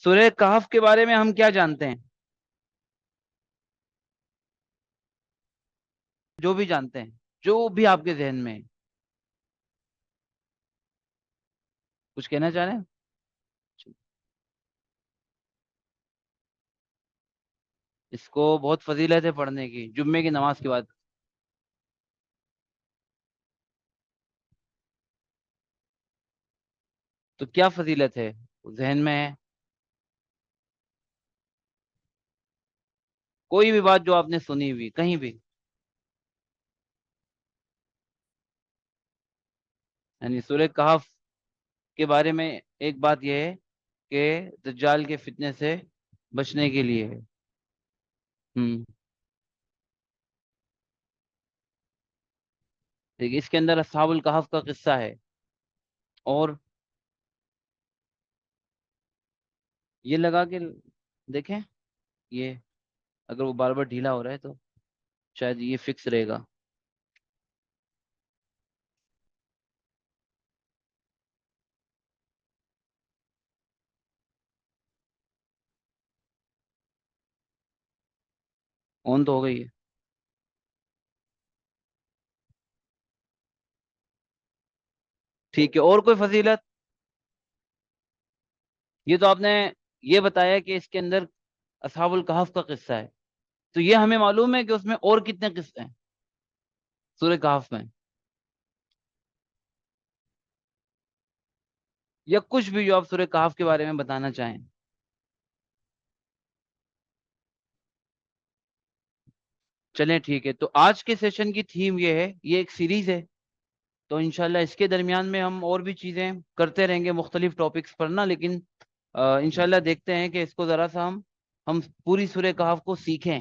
سورہ کہف کے بارے میں ہم کیا جانتے ہیں؟ جو بھی جانتے ہیں، جو بھی آپ کے ذہن میں ہے۔ کچھ کہنا چاہ رہے ہیں؟ اس کو بہت فضیلت ہے پڑھنے کی، جمعے کی نماز کے بعد۔ تو کیا فضیلت ہے ذہن میں ہے؟ کوئی بھی بات جو آپ نے سنی ہوئی کہیں بھی، یعنی سورہ کہف کے بارے میں ایک بات یہ ہے کہ دجال کے فتنے سے بچنے کے لیے ہے۔ ہم دیکھیے اس کے اندر اصحاب الکہف کا قصہ ہے، اور یہ لگا کے دیکھیں، یہ اگر وہ بار بار ڈھیلا ہو رہا ہے تو شاید یہ فکس رہے گا۔ آن تو ہو گئی ہے، ٹھیک ہے۔ اور کوئی فضیلت؟ یہ تو آپ نے یہ بتایا کہ اس کے اندر اصحاب الکہف کا قصہ ہے، تو یہ ہمیں معلوم ہے کہ اس میں اور کتنے قصے ہیں سورہ کہف میں، یا کچھ بھی جو آپ سورہ کہف کے بارے میں بتانا چاہیں۔ چلیں ٹھیک ہے، تو آج کے سیشن کی تھیم یہ ہے، یہ ایک سیریز ہے، تو انشاءاللہ اس کے درمیان میں ہم اور بھی چیزیں کرتے رہیں گے مختلف ٹاپکس پر نا، لیکن انشاءاللہ دیکھتے ہیں کہ اس کو ذرا سا ہم پوری سورہ کہف کو سیکھیں،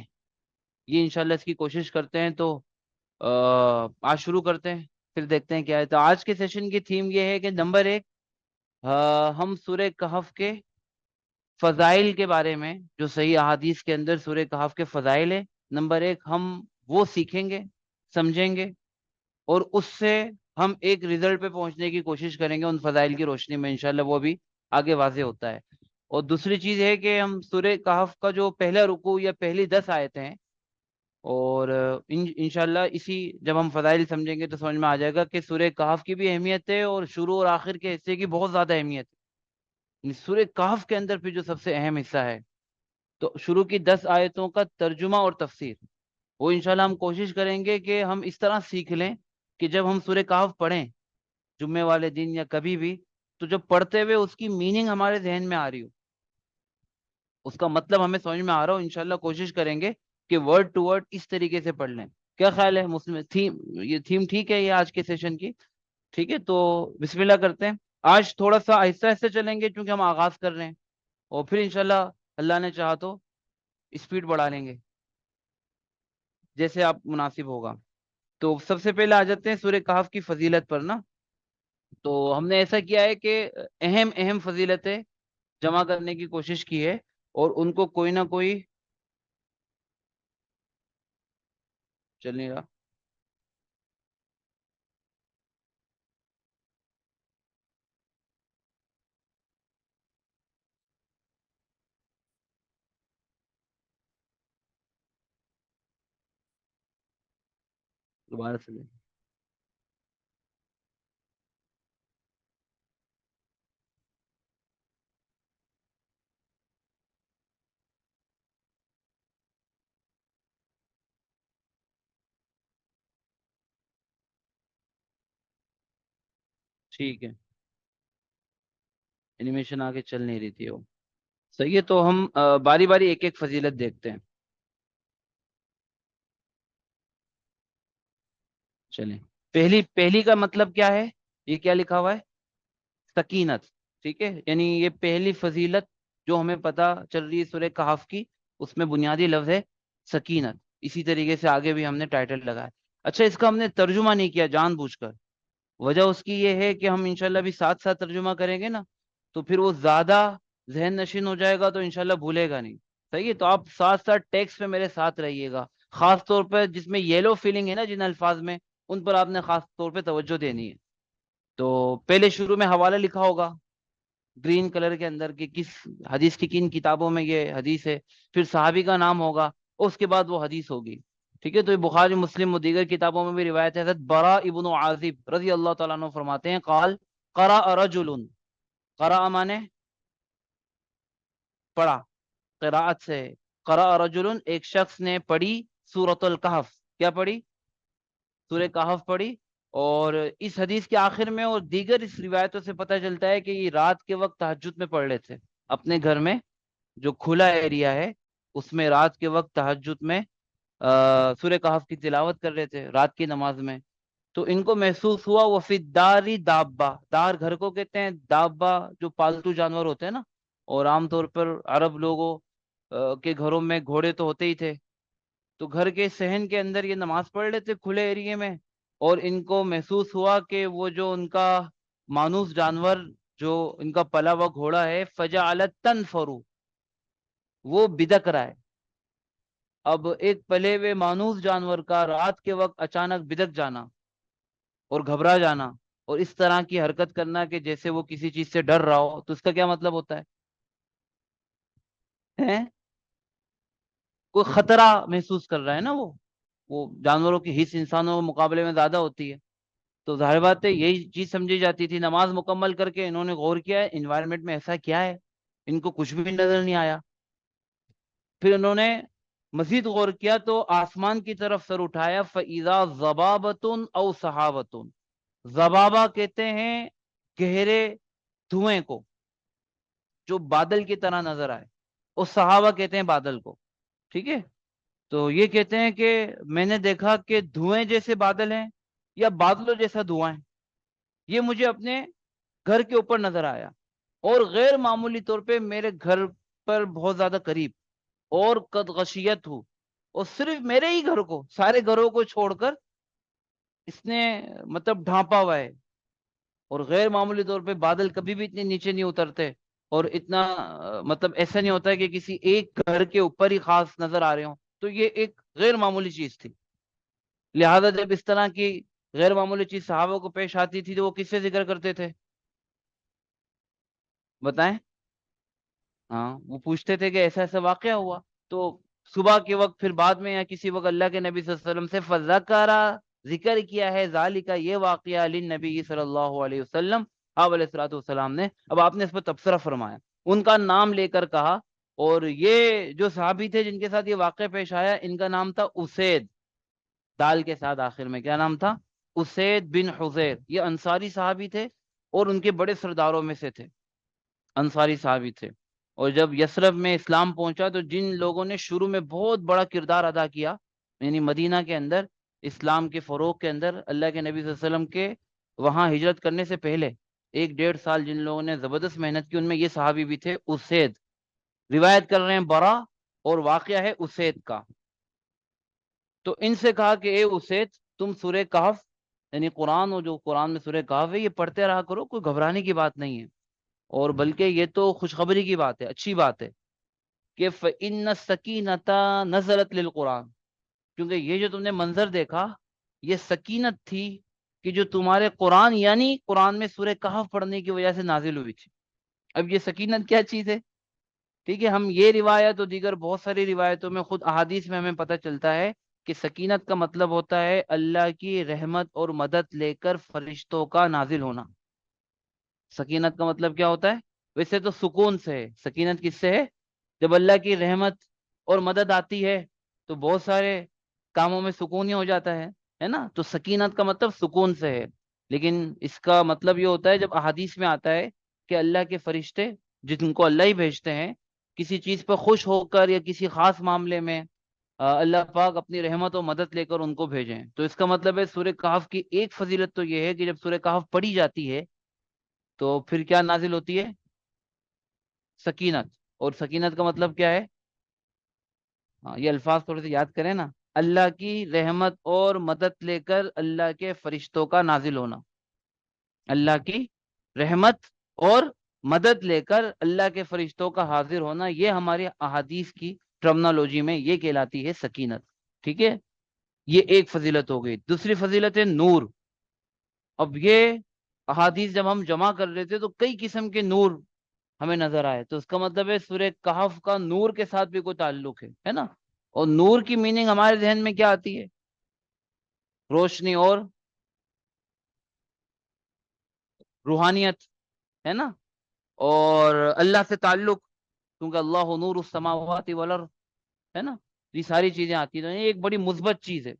یہ انشاءاللہ اس کی کوشش کرتے ہیں۔ تو آج شروع کرتے ہیں، پھر دیکھتے ہیں کیا ہے۔ تو آج کے سیشن کی تھیم یہ ہے کہ نمبر ایک، ہم سورہ کہف کے فضائل کے بارے میں، جو صحیح احادیث کے اندر سورہ کہف کے فضائل ہے، نمبر ایک ہم وہ سیکھیں گے، سمجھیں گے، اور اس سے ہم ایک رزلٹ پہ پہنچنے کی کوشش کریں گے ان فضائل کی روشنی میں، انشاءاللہ وہ بھی آگے واضح ہوتا ہے۔ اور دوسری چیز ہے کہ ہم سورہ کہف کا جو پہلا رکوع یا پہلی 10 آیتیں ہیں، اور انشاءاللہ اسی جب ہم فضائل سمجھیں گے تو سمجھ میں آ جائے گا کہ سورہ کہف کی بھی اہمیت ہے، اور شروع اور آخر کے حصے کی بہت زیادہ اہمیت ہے۔ سورہ کہف کے اندر پھر جو سب سے اہم حصہ ہے، تو شروع کی 10 آیتوں کا ترجمہ اور تفسیر، وہ انشاءاللہ ہم کوشش کریں گے کہ ہم اس طرح سیکھ لیں کہ جب ہم سورہ کہف پڑھیں جمعے والے دن یا کبھی بھی، تو جب پڑھتے ہوئے اس کی میننگ ہمارے ذہن میں آ رہی ہو، اس کا مطلب ہمیں سمجھ میں آ رہا ہو، انشاءاللہ کوشش کریں گے کہ ورڈ ٹو ورڈ اس طریقے سے پڑھ لیں۔ کیا خیال ہے مسلم تھیم؟ یہ تھیم ٹھیک ہے یہ آج کے سیشن کی؟ ٹھیک ہے، تو بسم اللہ کرتے ہیں۔ آج تھوڑا سا آہستہ آہستہ چلیں گے کیونکہ ہم آغاز کر رہے ہیں، اور پھر انشاءاللہ اللہ نے چاہا تو اسپیڈ بڑھا لیں گے جیسے آپ مناسب ہوگا۔ تو سب سے پہلے آ جاتے ہیں سورہ کہف کی فضیلت پر نا۔ تو ہم نے ایسا کیا ہے کہ اہم اہم فضیلتیں جمع کرنے کی کوشش کی ہے، اور ان کو کوئی نہ کوئی چل نہیں رہا، دوبارہ سے لیں۔ ٹھیک ہے، اینیمیشن آگے چل نہیں رہی تھی وہ، صحیح ہے۔ تو ہم باری باری ایک ایک فضیلت دیکھتے ہیں، چلیں۔ پہلی پہلی کا مطلب کیا ہے؟ یہ کیا لکھا ہوا ہے؟ سکینت، ٹھیک ہے، یعنی یہ پہلی فضیلت جو ہمیں پتا چل رہی ہے سورہ کہف کی، اس میں بنیادی لفظ ہے سکینت۔ اسی طریقے سے آگے بھی ہم نے ٹائٹل لگایا۔ اچھا، اس کا ہم نے ترجمہ نہیں کیا جان بوجھ کر، وجہ اس کی یہ ہے کہ ہم انشاءاللہ بھی ساتھ ساتھ ترجمہ کریں گے نا، تو پھر وہ زیادہ ذہن نشین ہو جائے گا، تو انشاءاللہ بھولے گا نہیں۔ صحیح ہے، تو آپ ساتھ ساتھ ٹیکسٹ پہ میرے ساتھ رہیے گا، خاص طور پہ جس میں یلو فیلنگ ہے نا جن الفاظ میں، ان پر آپ نے خاص طور پہ توجہ دینی ہے۔ تو پہلے شروع میں حوالہ لکھا ہوگا، گرین کلر کے اندر کہ کس حدیث کی کن کتابوں میں یہ حدیث ہے، پھر صحابی کا نام ہوگا اور اس کے بعد وہ حدیث ہوگی. ٹھیک ہے. تو یہ بخاری مسلم و دیگر کتابوں میں بھی روایت ہے. حضرت برا ابن عازب رضی اللہ تعالیٰ عنہ فرماتے ہیں قال قرأ رجل، قرأ مانے پڑھا، قراءت سے. قرأ رجل ایک شخص نے پڑھی سورۃ الکہف. کیا پڑھی؟ سورہ کہف پڑھی. اور اس حدیث کے آخر میں اور دیگر اس روایتوں سے پتہ چلتا ہے کہ یہ رات کے وقت تہجد میں پڑھ رہے تھے اپنے گھر میں، جو کھلا ایریا ہے اس میں رات کے وقت تہجد میں سورہ کہف کی تلاوت کر رہے تھے رات کی نماز میں. تو ان کو محسوس ہوا وہ فی داری دابا، دار گھر کو کہتے ہیں، دابا جو پالتو جانور ہوتے ہیں نا. اور عام طور پر عرب لوگوں کے گھروں میں گھوڑے تو ہوتے ہی تھے. تو گھر کے صحن کے اندر یہ نماز پڑھ لیتے کھلے ایریے میں، اور ان کو محسوس ہوا کہ وہ جو ان کا مانوس جانور، جو ان کا پلا ہوا گھوڑا ہے، فجعلت تنفرو، وہ بدک رہا ہے. اب ایک پلے ہوئے مانوس جانور کا رات کے وقت اچانک بدک جانا اور گھبرا جانا اور اس طرح کی حرکت کرنا کہ جیسے وہ کسی چیز سے ڈر رہا ہو، تو اس کا کیا مطلب ہوتا ہے؟ کوئی خطرہ محسوس کر رہا ہے نا. وہ جانوروں کی حص انسانوں کے مقابلے میں زیادہ ہوتی ہے. تو ظاہر بات ہے یہی چیز سمجھی جاتی تھی. نماز مکمل کر کے انہوں نے غور کیا ہے انوائرمنٹ میں ایسا کیا ہے، ان کو کچھ بھی نظر نہیں آیا. پھر انہوں نے مزید غور کیا تو آسمان کی طرف سر اٹھایا، فَإِذَا ضَبَابَةٌ أَوْ سَحَابَةٌ. زبابہ کہتے ہیں گہرے دھوئیں کو جو بادل کی طرح نظر آئے، اور صحابہ کہتے ہیں بادل کو. ٹھیک ہے. تو یہ کہتے ہیں کہ میں نے دیکھا کہ دھوئیں جیسے بادل ہیں یا بادلوں جیسا دھواں ہے، یہ مجھے اپنے گھر کے اوپر نظر آیا، اور غیر معمولی طور پہ میرے گھر پر بہت زیادہ قریب، اور قد غشیت ہوں، اور صرف میرے ہی گھر کو، سارے گھروں کو چھوڑ کر اس نے مطلب ڈھانپا ہوا ہے. اور غیر معمولی طور پہ بادل کبھی بھی اتنے نیچے نہیں اترتے، اور اتنا مطلب ایسا نہیں ہوتا ہے کہ کسی ایک گھر کے اوپر ہی خاص نظر آ رہے ہوں. تو یہ ایک غیر معمولی چیز تھی. لہذا جب اس طرح کی غیر معمولی چیز صحابہ کو پیش آتی تھی تو وہ کس سے ذکر کرتے تھے؟ بتائیں. ہاں، وہ پوچھتے تھے کہ ایسا ایسا واقعہ ہوا. تو صبح کے وقت پھر بعد میں یا کسی وقت اللہ کے نبی صلی اللہ علیہ وسلم سے فذکرہ، ذکر کیا ہے، ذالکہ یہ واقعہ للنبی صلی اللہ علیہ وسلم، آپ علیہ الصلوۃ والسلام نے. اب آپ نے اس پر تبصرہ فرمایا، ان کا نام لے کر کہا. اور یہ جو صحابی تھے جن کے ساتھ یہ واقعہ پیش آیا، ان کا نام تھا اسید، دال کے ساتھ آخر میں کیا نام تھا؟ اسید بن حضیر. یہ انصاری صحابی تھے اور ان کے بڑے سرداروں میں سے تھے، انصاری صحابی تھے. اور جب یثرب میں اسلام پہنچا تو جن لوگوں نے شروع میں بہت بڑا کردار ادا کیا، یعنی مدینہ کے اندر اسلام کے فروغ کے اندر، اللہ کے نبی صلی اللہ علیہ وسلم کے وہاں ہجرت کرنے سے پہلے 1-1.5 سال جن لوگوں نے زبردست محنت کی، ان میں یہ صحابی بھی تھے. اسید روایت کر رہے ہیں برا، اور واقعہ ہے اسید کا. تو ان سے کہا کہ اے اسید، تم سورہ کہف، یعنی قرآن، اور جو قرآن میں سورہ کہف ہے یہ پڑھتے رہا کرو، کوئی گھبرانے کی بات نہیں ہے، اور بلکہ یہ تو خوشخبری کی بات ہے، اچھی بات ہے کہ فَإِنَّ السَّكِينَةَ نَزَلَتْ لِلْقُرْآنِ. کیونکہ یہ جو تم نے منظر دیکھا یہ سکینت تھی کہ جو تمہارے قرآن، یعنی قرآن میں سورہ کہف پڑھنے کی وجہ سے نازل ہوئی تھی. اب یہ سکینت کیا چیز ہے؟ ٹھیک ہے. ہم یہ روایت اور دیگر بہت ساری روایتوں میں، خود احادیث میں ہمیں پتہ چلتا ہے کہ سکینت کا مطلب ہوتا ہے اللہ کی رحمت اور مدد لے کر فرشتوں کا نازل ہونا. سکینت کا مطلب کیا ہوتا ہے؟ ویسے تو سکون سے ہے. سکینت کس سے ہے؟ جب اللہ کی رحمت اور مدد آتی ہے تو بہت سارے کاموں میں سکون ہی ہو جاتا ہے نا. تو سکینت کا مطلب سکون سے ہے. لیکن اس کا مطلب یہ ہوتا ہے جب احادیث میں آتا ہے کہ اللہ کے فرشتے، جن کو اللہ ہی بھیجتے ہیں، کسی چیز پر خوش ہو کر یا کسی خاص معاملے میں اللہ پاک اپنی رحمت و مدد لے کر ان کو بھیجیں. تو اس کا مطلب ہے سورہ کہف کی ایک فضیلت تو یہ ہے کہ جب سورہ کہف پڑھی جاتی ہے تو پھر کیا نازل ہوتی ہے؟ سکینت. اور سکینت کا مطلب کیا ہے؟ ہاں، یہ الفاظ تھوڑے سے یاد کریں نا. اللہ کی رحمت اور مدد لے کر اللہ کے فرشتوں کا نازل ہونا. اللہ کی رحمت اور مدد لے کر اللہ کے فرشتوں کا حاضر ہونا، یہ ہماری احادیث کی ٹرمنالوجی میں یہ کہلاتی ہے سکینت. ٹھیک ہے. یہ ایک فضیلت ہو گئی. دوسری فضیلت ہے نور. اب یہ احادیث جب ہم جمع کر رہے تھے تو کئی قسم کے نور ہمیں نظر آئے، تو اس کا مطلب ہے سورہ کہف کا نور کے ساتھ بھی کوئی تعلق ہے نا؟ اور نور کی میننگ ہمارے ذہن میں کیا آتی ہے؟ روشنی اور روحانیت، ہے نا؟ اور اللہ سے تعلق، کیونکہ اللہ نور السماوات والارض، ہے نا؟ یہ ساری چیزیں آتی ہیں، تو یہ ایک بڑی مثبت چیز ہے،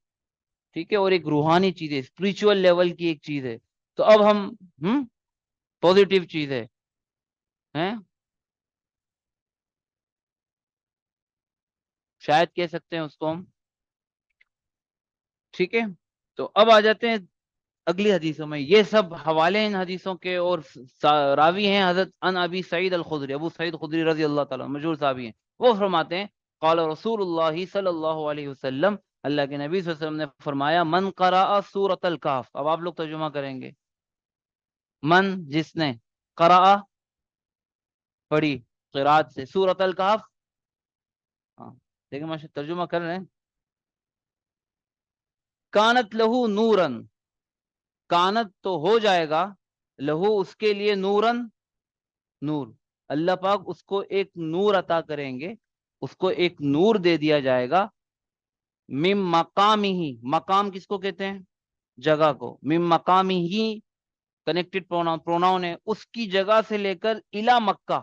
ٹھیک ہے، اور ایک روحانی چیز ہے، اسپرچل لیول کی ایک چیز ہے۔ تو اب ہم پوزیٹیو چیز ہے، ہیں؟ شاید کہہ سکتے ہیں اس کو ہم، ٹھیک ہے۔ تو اب آ جاتے ہیں اگلی حدیثوں میں، یہ سب حوالے ان حدیثوں کے، اور راوی ہیں حضرت ان ابی سعید الخدری، ابو سعید خدری رضی اللہ تعالیٰ، مشہور صحابی ہیں۔ وہ فرماتے ہیں قال رسول اللہ صلی اللہ علیہ وسلم، اللہ کے نبی صلی اللہ علیہ وسلم نے فرمایا، من قرأ سورۃ الکہف، اب آپ لوگ ترجمہ کریں گے، من جس نے، قرأ پڑھی، قرات سے، سورۃ الکہف، ہاں دیکھیں ماشاء ترجمہ کر رہے ہیں، کانت لہو نورن، کانت تو ہو جائے گا، لہو اس کے لیے، نورن نور، اللہ پاک اس کو ایک نور عطا کریں گے، اس کو ایک نور دے دیا جائے گا، مم مقام ہی، مقام کس کو کہتے ہیں؟ جگہ کو، مم مقام ہی کنیکٹڈ پروناؤن ہے، اس کی جگہ سے لے کر الا مکہ،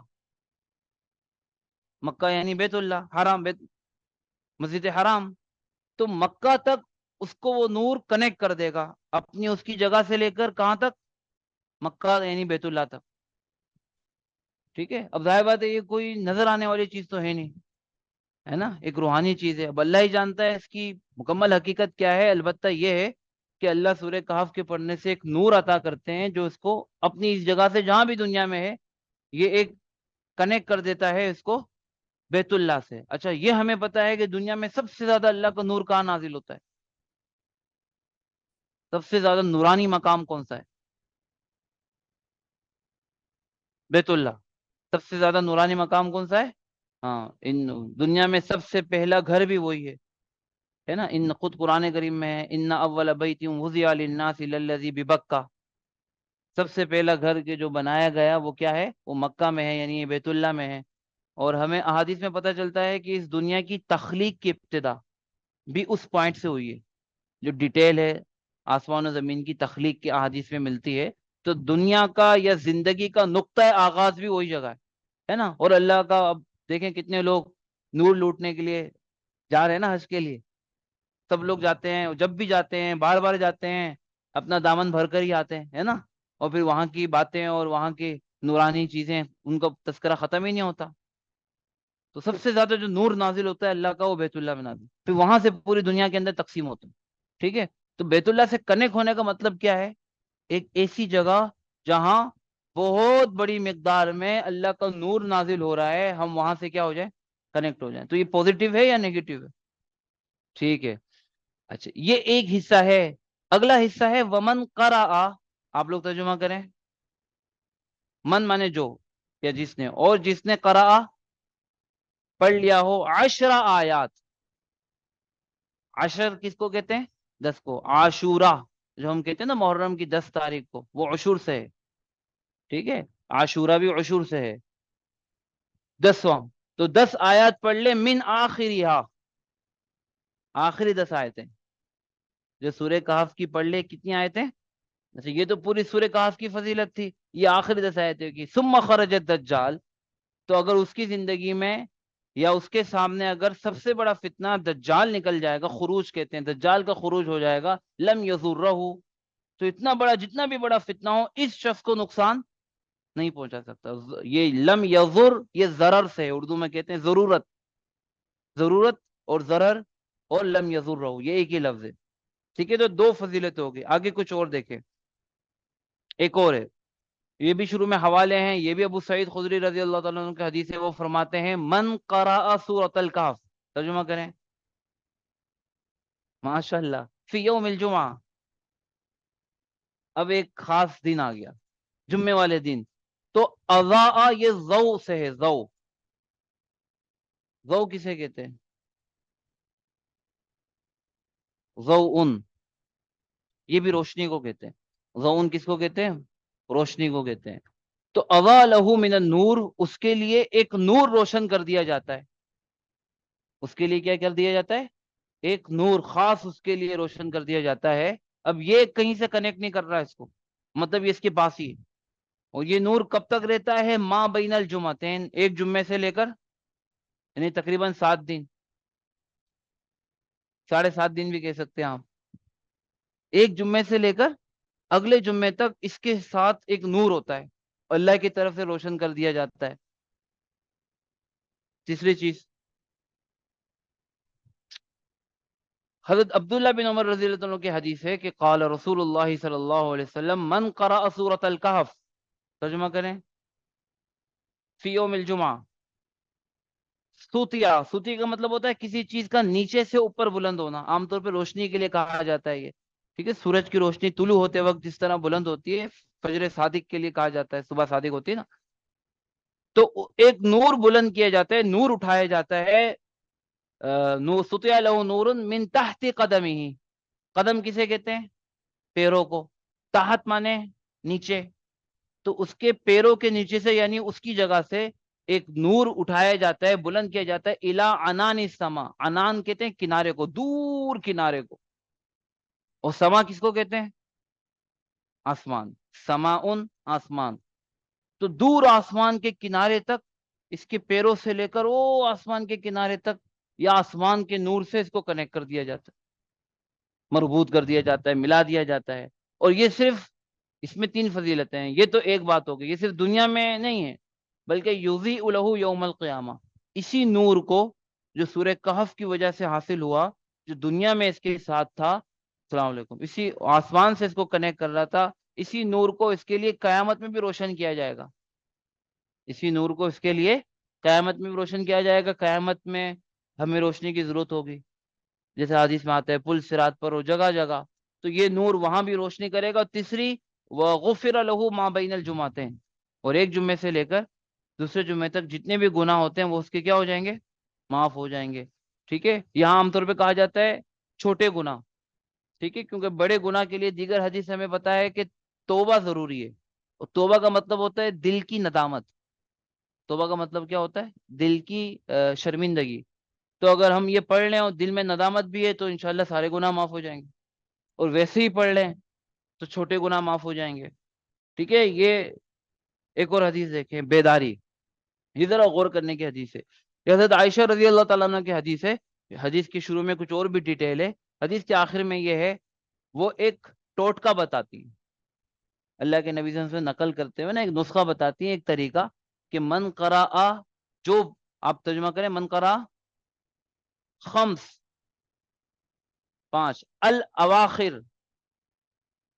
مکہ یعنی بیت اللہ حرام، مسجد حرام، تو مکہ تک اس کو وہ نور کنیکٹ کر دے گا، اپنی اس کی جگہ سے لے کر کہاں تک؟ مکہ یعنی بیت اللہ تک، ٹھیک ہے۔ اب ظاہر بات ہے یہ کوئی نظر آنے والی چیز تو ہے نہیں، ہے نا؟ ایک روحانی چیز ہے، اب اللہ ہی جانتا ہے اس کی مکمل حقیقت کیا ہے، البتہ یہ ہے کہ اللہ سورہ کہف کے پڑھنے سے ایک نور عطا کرتے ہیں، جو اس کو اپنی اس جگہ سے جہاں بھی دنیا میں ہے، یہ ایک کنیکٹ کر دیتا ہے اس کو بیت اللہ سے۔ اچھا، یہ ہمیں پتا ہے کہ دنیا میں سب سے زیادہ اللہ کا نور کہاں نازل ہوتا ہے؟ سب سے زیادہ نورانی مقام کون سا ہے؟ بیت اللہ۔ سب سے زیادہ نورانی مقام کون سا ہے؟ ہاں، ان دنیا میں سب سے پہلا گھر بھی وہی ہے نا؟ ان خود قرآن کریم میں ہے، ان اول بیت وضع للناس للذی ببکہ، سب سے پہلا گھر کے جو بنایا گیا وہ کیا ہے؟ وہ مکہ میں ہے، یعنی یہ بیت اللہ میں ہے۔ اور ہمیں احادیث میں پتہ چلتا ہے کہ اس دنیا کی تخلیق کی ابتدا بھی اس پوائنٹ سے ہوئی ہے، جو ڈیٹیل ہے آسمان و زمین کی تخلیق کی احادیث میں ملتی ہے، تو دنیا کا یا زندگی کا نقطہ آغاز بھی وہی جگہ ہے نا؟ اور اللہ کا، اب دیکھیں کتنے لوگ نور لوٹنے کے لیے جا رہے ہیں نا حج کے لیے، سب لوگ جاتے ہیں، جب بھی جاتے ہیں بار بار جاتے ہیں، اپنا دامن بھر کر ہی آتے ہیں، ہے نا؟ اور پھر وہاں کی باتیں اور وہاں کی نورانی چیزیں، ان کا تذکرہ ختم ہی نہیں ہوتا۔ تو سب سے زیادہ جو نور نازل ہوتا ہے اللہ کا، وہ بیت اللہ میں نازل، پھر وہاں سے پوری دنیا کے اندر تقسیم ہوتا ہے، ٹھیک ہے۔ تو بیت اللہ سے کنیکٹ ہونے کا مطلب کیا ہے؟ ایک ایسی جگہ جہاں بہت بڑی مقدار میں اللہ کا نور نازل ہو رہا ہے، ہم وہاں سے کیا ہو جائیں؟ کنیکٹ ہو جائیں۔ تو یہ پوزیٹیو ہے یا نیگیٹو ہے؟ ٹھیک ہے۔ اچھا، یہ ایک حصہ ہے۔ اگلا حصہ ہے ومن قرأ، آپ لوگ ترجمہ کریں، من مانے جو، یا جس نے، اور جس نے قرأ پڑھ لیا ہو، 10 آیات، عشر کس کو کہتے ہیں؟ 10 کو، عاشورہ جو ہم کہتے ہیں نا محرم کی 10 تاریخ کو، وہ عشور سے ہے، ٹھیک ہے، عاشورہ بھی عشور سے ہے، 10واں۔ تو 10 آیات پڑھ لے، من آخریہا، آخری 10 آیتیں جو سورہ کہف کی پڑھ لے، کتنی آیتیں؟ اچھا، یہ تو پوری سورہ کہف کی فضیلت تھی، یہ آخری 10 آیتیں کی، ثم خرج الدجال، تو اگر اس کی زندگی میں یا اس کے سامنے اگر سب سے بڑا فتنہ دجال نکل جائے گا، خروج کہتے ہیں، دجال کا خروج ہو جائے گا، لم یضرہ، تو اتنا بڑا، جتنا بھی بڑا فتنہ ہو، اس شخص کو نقصان نہیں پہنچا سکتا۔ یہ لم یضر، یہ ضرر سے ہے، اردو میں کہتے ہیں ضرورت، ضرورت اور ضرر، اور لم یضرہ یہ ایک ہی لفظ ہے، ٹھیک ہے۔ تو 2 فضیلت ہو گئی، آگے کچھ اور دیکھیں، ایک اور ہے، یہ بھی شروع میں حوالے ہیں، یہ بھی ابو سعید خدری رضی اللہ تعالیٰ عنہ کی حدیث ہے، وہ فرماتے ہیں من قرأ سورۃ الکہف، ترجمہ کریں، ماشاء اللہ، فی یوم الجمعہ، اب ایک خاص دن آ گیا، جمعے والے دن، تو اضاء، یہ ضوء سے ہے، ضوء، ضوء کسے کہتے ہیں؟ ضوء، یہ بھی روشنی کو کہتے ہیں، ضوء کس کو کہتے ہیں؟ روشنی کو کہتے ہیں۔ تو اضاء لہ من النور، اس کے لیے ایک نور روشن کر دیا جاتا ہے. اس کے لیے کیا کر دیا جاتا ہے؟ ایک نور خاص اس کے لیے روشن کر دیا جاتا ہے. اب یہ کہیں سے کنیکٹ نہیں کر رہا اس کو، مطلب یہ اس کے پاس ہی ہے. اور یہ نور کب تک رہتا ہے؟ ما بین الجمعتین، ایک جمعے سے لے کر، یعنی تقریباً 7 دن، 7.5 دن بھی کہہ سکتے ہیں آپ. ایک جمعے سے لے کر اگلے جمعے تک اس کے ساتھ ایک نور ہوتا ہے، اللہ کی طرف سے روشن کر دیا جاتا ہے. تیسری چیز، حضرت عبداللہ بن عمر رضی اللہ عنہ کی حدیث ہے کہ قال رسول اللہ صلی اللہ علیہ وسلم من قرأ سورۃ الکہف، ترجمہ کریں، فی یوم الجمعہ، سوتیا، سوتی کا مطلب ہوتا ہے کسی چیز کا نیچے سے اوپر بلند ہونا. عام طور پہ روشنی کے لیے کہا جاتا ہے یہ، ٹھیک ہے. سورج کی روشنی طلوع ہوتے وقت جس طرح بلند ہوتی ہے، فجر صادق کے لیے کہا جاتا ہے، صبح صادق ہوتی ہے نا، تو ایک نور بلند کیا جاتا ہے، نور اٹھایا جاتا ہے. نور سطح لہ نور من تحت قدمہ، قدم کسے کہتے ہیں؟ پیروں کو. تحت مانے نیچے، تو اس کے پیروں کے نیچے سے، یعنی اس کی جگہ سے ایک نور اٹھایا جاتا ہے، بلند کیا جاتا ہے. الا عنان السما، عنان کہتے ہیں کنارے کو، دور کنارے کو. اور سما کس کو کہتے ہیں؟ آسمان. سماؤن، آسمان. تو دور آسمان کے کنارے تک اس کے پیروں سے لے کر وہ آسمان کے کنارے تک، یا آسمان کے نور سے اس کو کنیکٹ کر دیا جاتا ہے، مربوط کر دیا جاتا ہے، ملا دیا جاتا ہے. اور یہ صرف، اس میں 3 فضیلتیں ہیں. یہ تو ایک بات ہوگی، یہ صرف دنیا میں نہیں ہے، بلکہ یضیء لہ یوم القیامہ، اسی نور کو جو سورہ کہف کی وجہ سے حاصل ہوا، جو دنیا میں اس کے ساتھ تھا، السلام علیکم، اسی آسمان سے اس کو کنیکٹ کر رہا تھا، اسی نور کو اس کے لیے قیامت میں بھی روشن کیا جائے گا. اسی نور کو اس کے لیے قیامت میں بھی روشن کیا جائے گا. قیامت میں ہمیں روشنی کی ضرورت ہوگی، جیسے حدیث میں آتا ہے پل صراط پر ہو، جگہ جگہ، تو یہ نور وہاں بھی روشنی کرے گا. تیسری، وغفر له ما بین الجمعتین، اور ایک جمعے سے لے کر دوسرے جمعے تک جتنے بھی گناہ ہوتے ہیں وہ اس کے کیا ہو جائیں گے؟ معاف ہو جائیں گے. ٹھیک ہے. یہاں عام طور پہ کہا جاتا ہے چھوٹے گناہ، ٹھیک ہے، کیونکہ بڑے گناہ کے لیے دیگر حدیث ہمیں بتایا ہے کہ توبہ ضروری ہے. اور توبہ کا مطلب ہوتا ہے دل کی ندامت. توبہ کا مطلب کیا ہوتا ہے؟ دل کی شرمندگی. تو اگر ہم یہ پڑھ لیں اور دل میں ندامت بھی ہے تو انشاءاللہ سارے گناہ معاف ہو جائیں گے. اور ویسے ہی پڑھ لیں تو چھوٹے گناہ معاف ہو جائیں گے. ٹھیک ہے. یہ ایک اور حدیث دیکھیں، بیداری، یہ ذرا غور کرنے کی حدیث ہے. یہ حضرت عائشہ رضی اللہ تعالیٰ عنہ کی حدیث ہے. حدیث کی شروع میں کچھ اور بھی ڈیٹیل ہے، حدیث کے آخر میں یہ ہے، وہ ایک ٹوٹکا بتاتی ہے، اللہ کے نبی صلی اللہ علیہ وسلم سے نقل کرتے ہوئے نا ایک نسخہ بتاتی ہے، ایک طریقہ، کہ من قرأ، جو آپ ترجمہ کریں، من قرأ خمس، 5 الاواخر،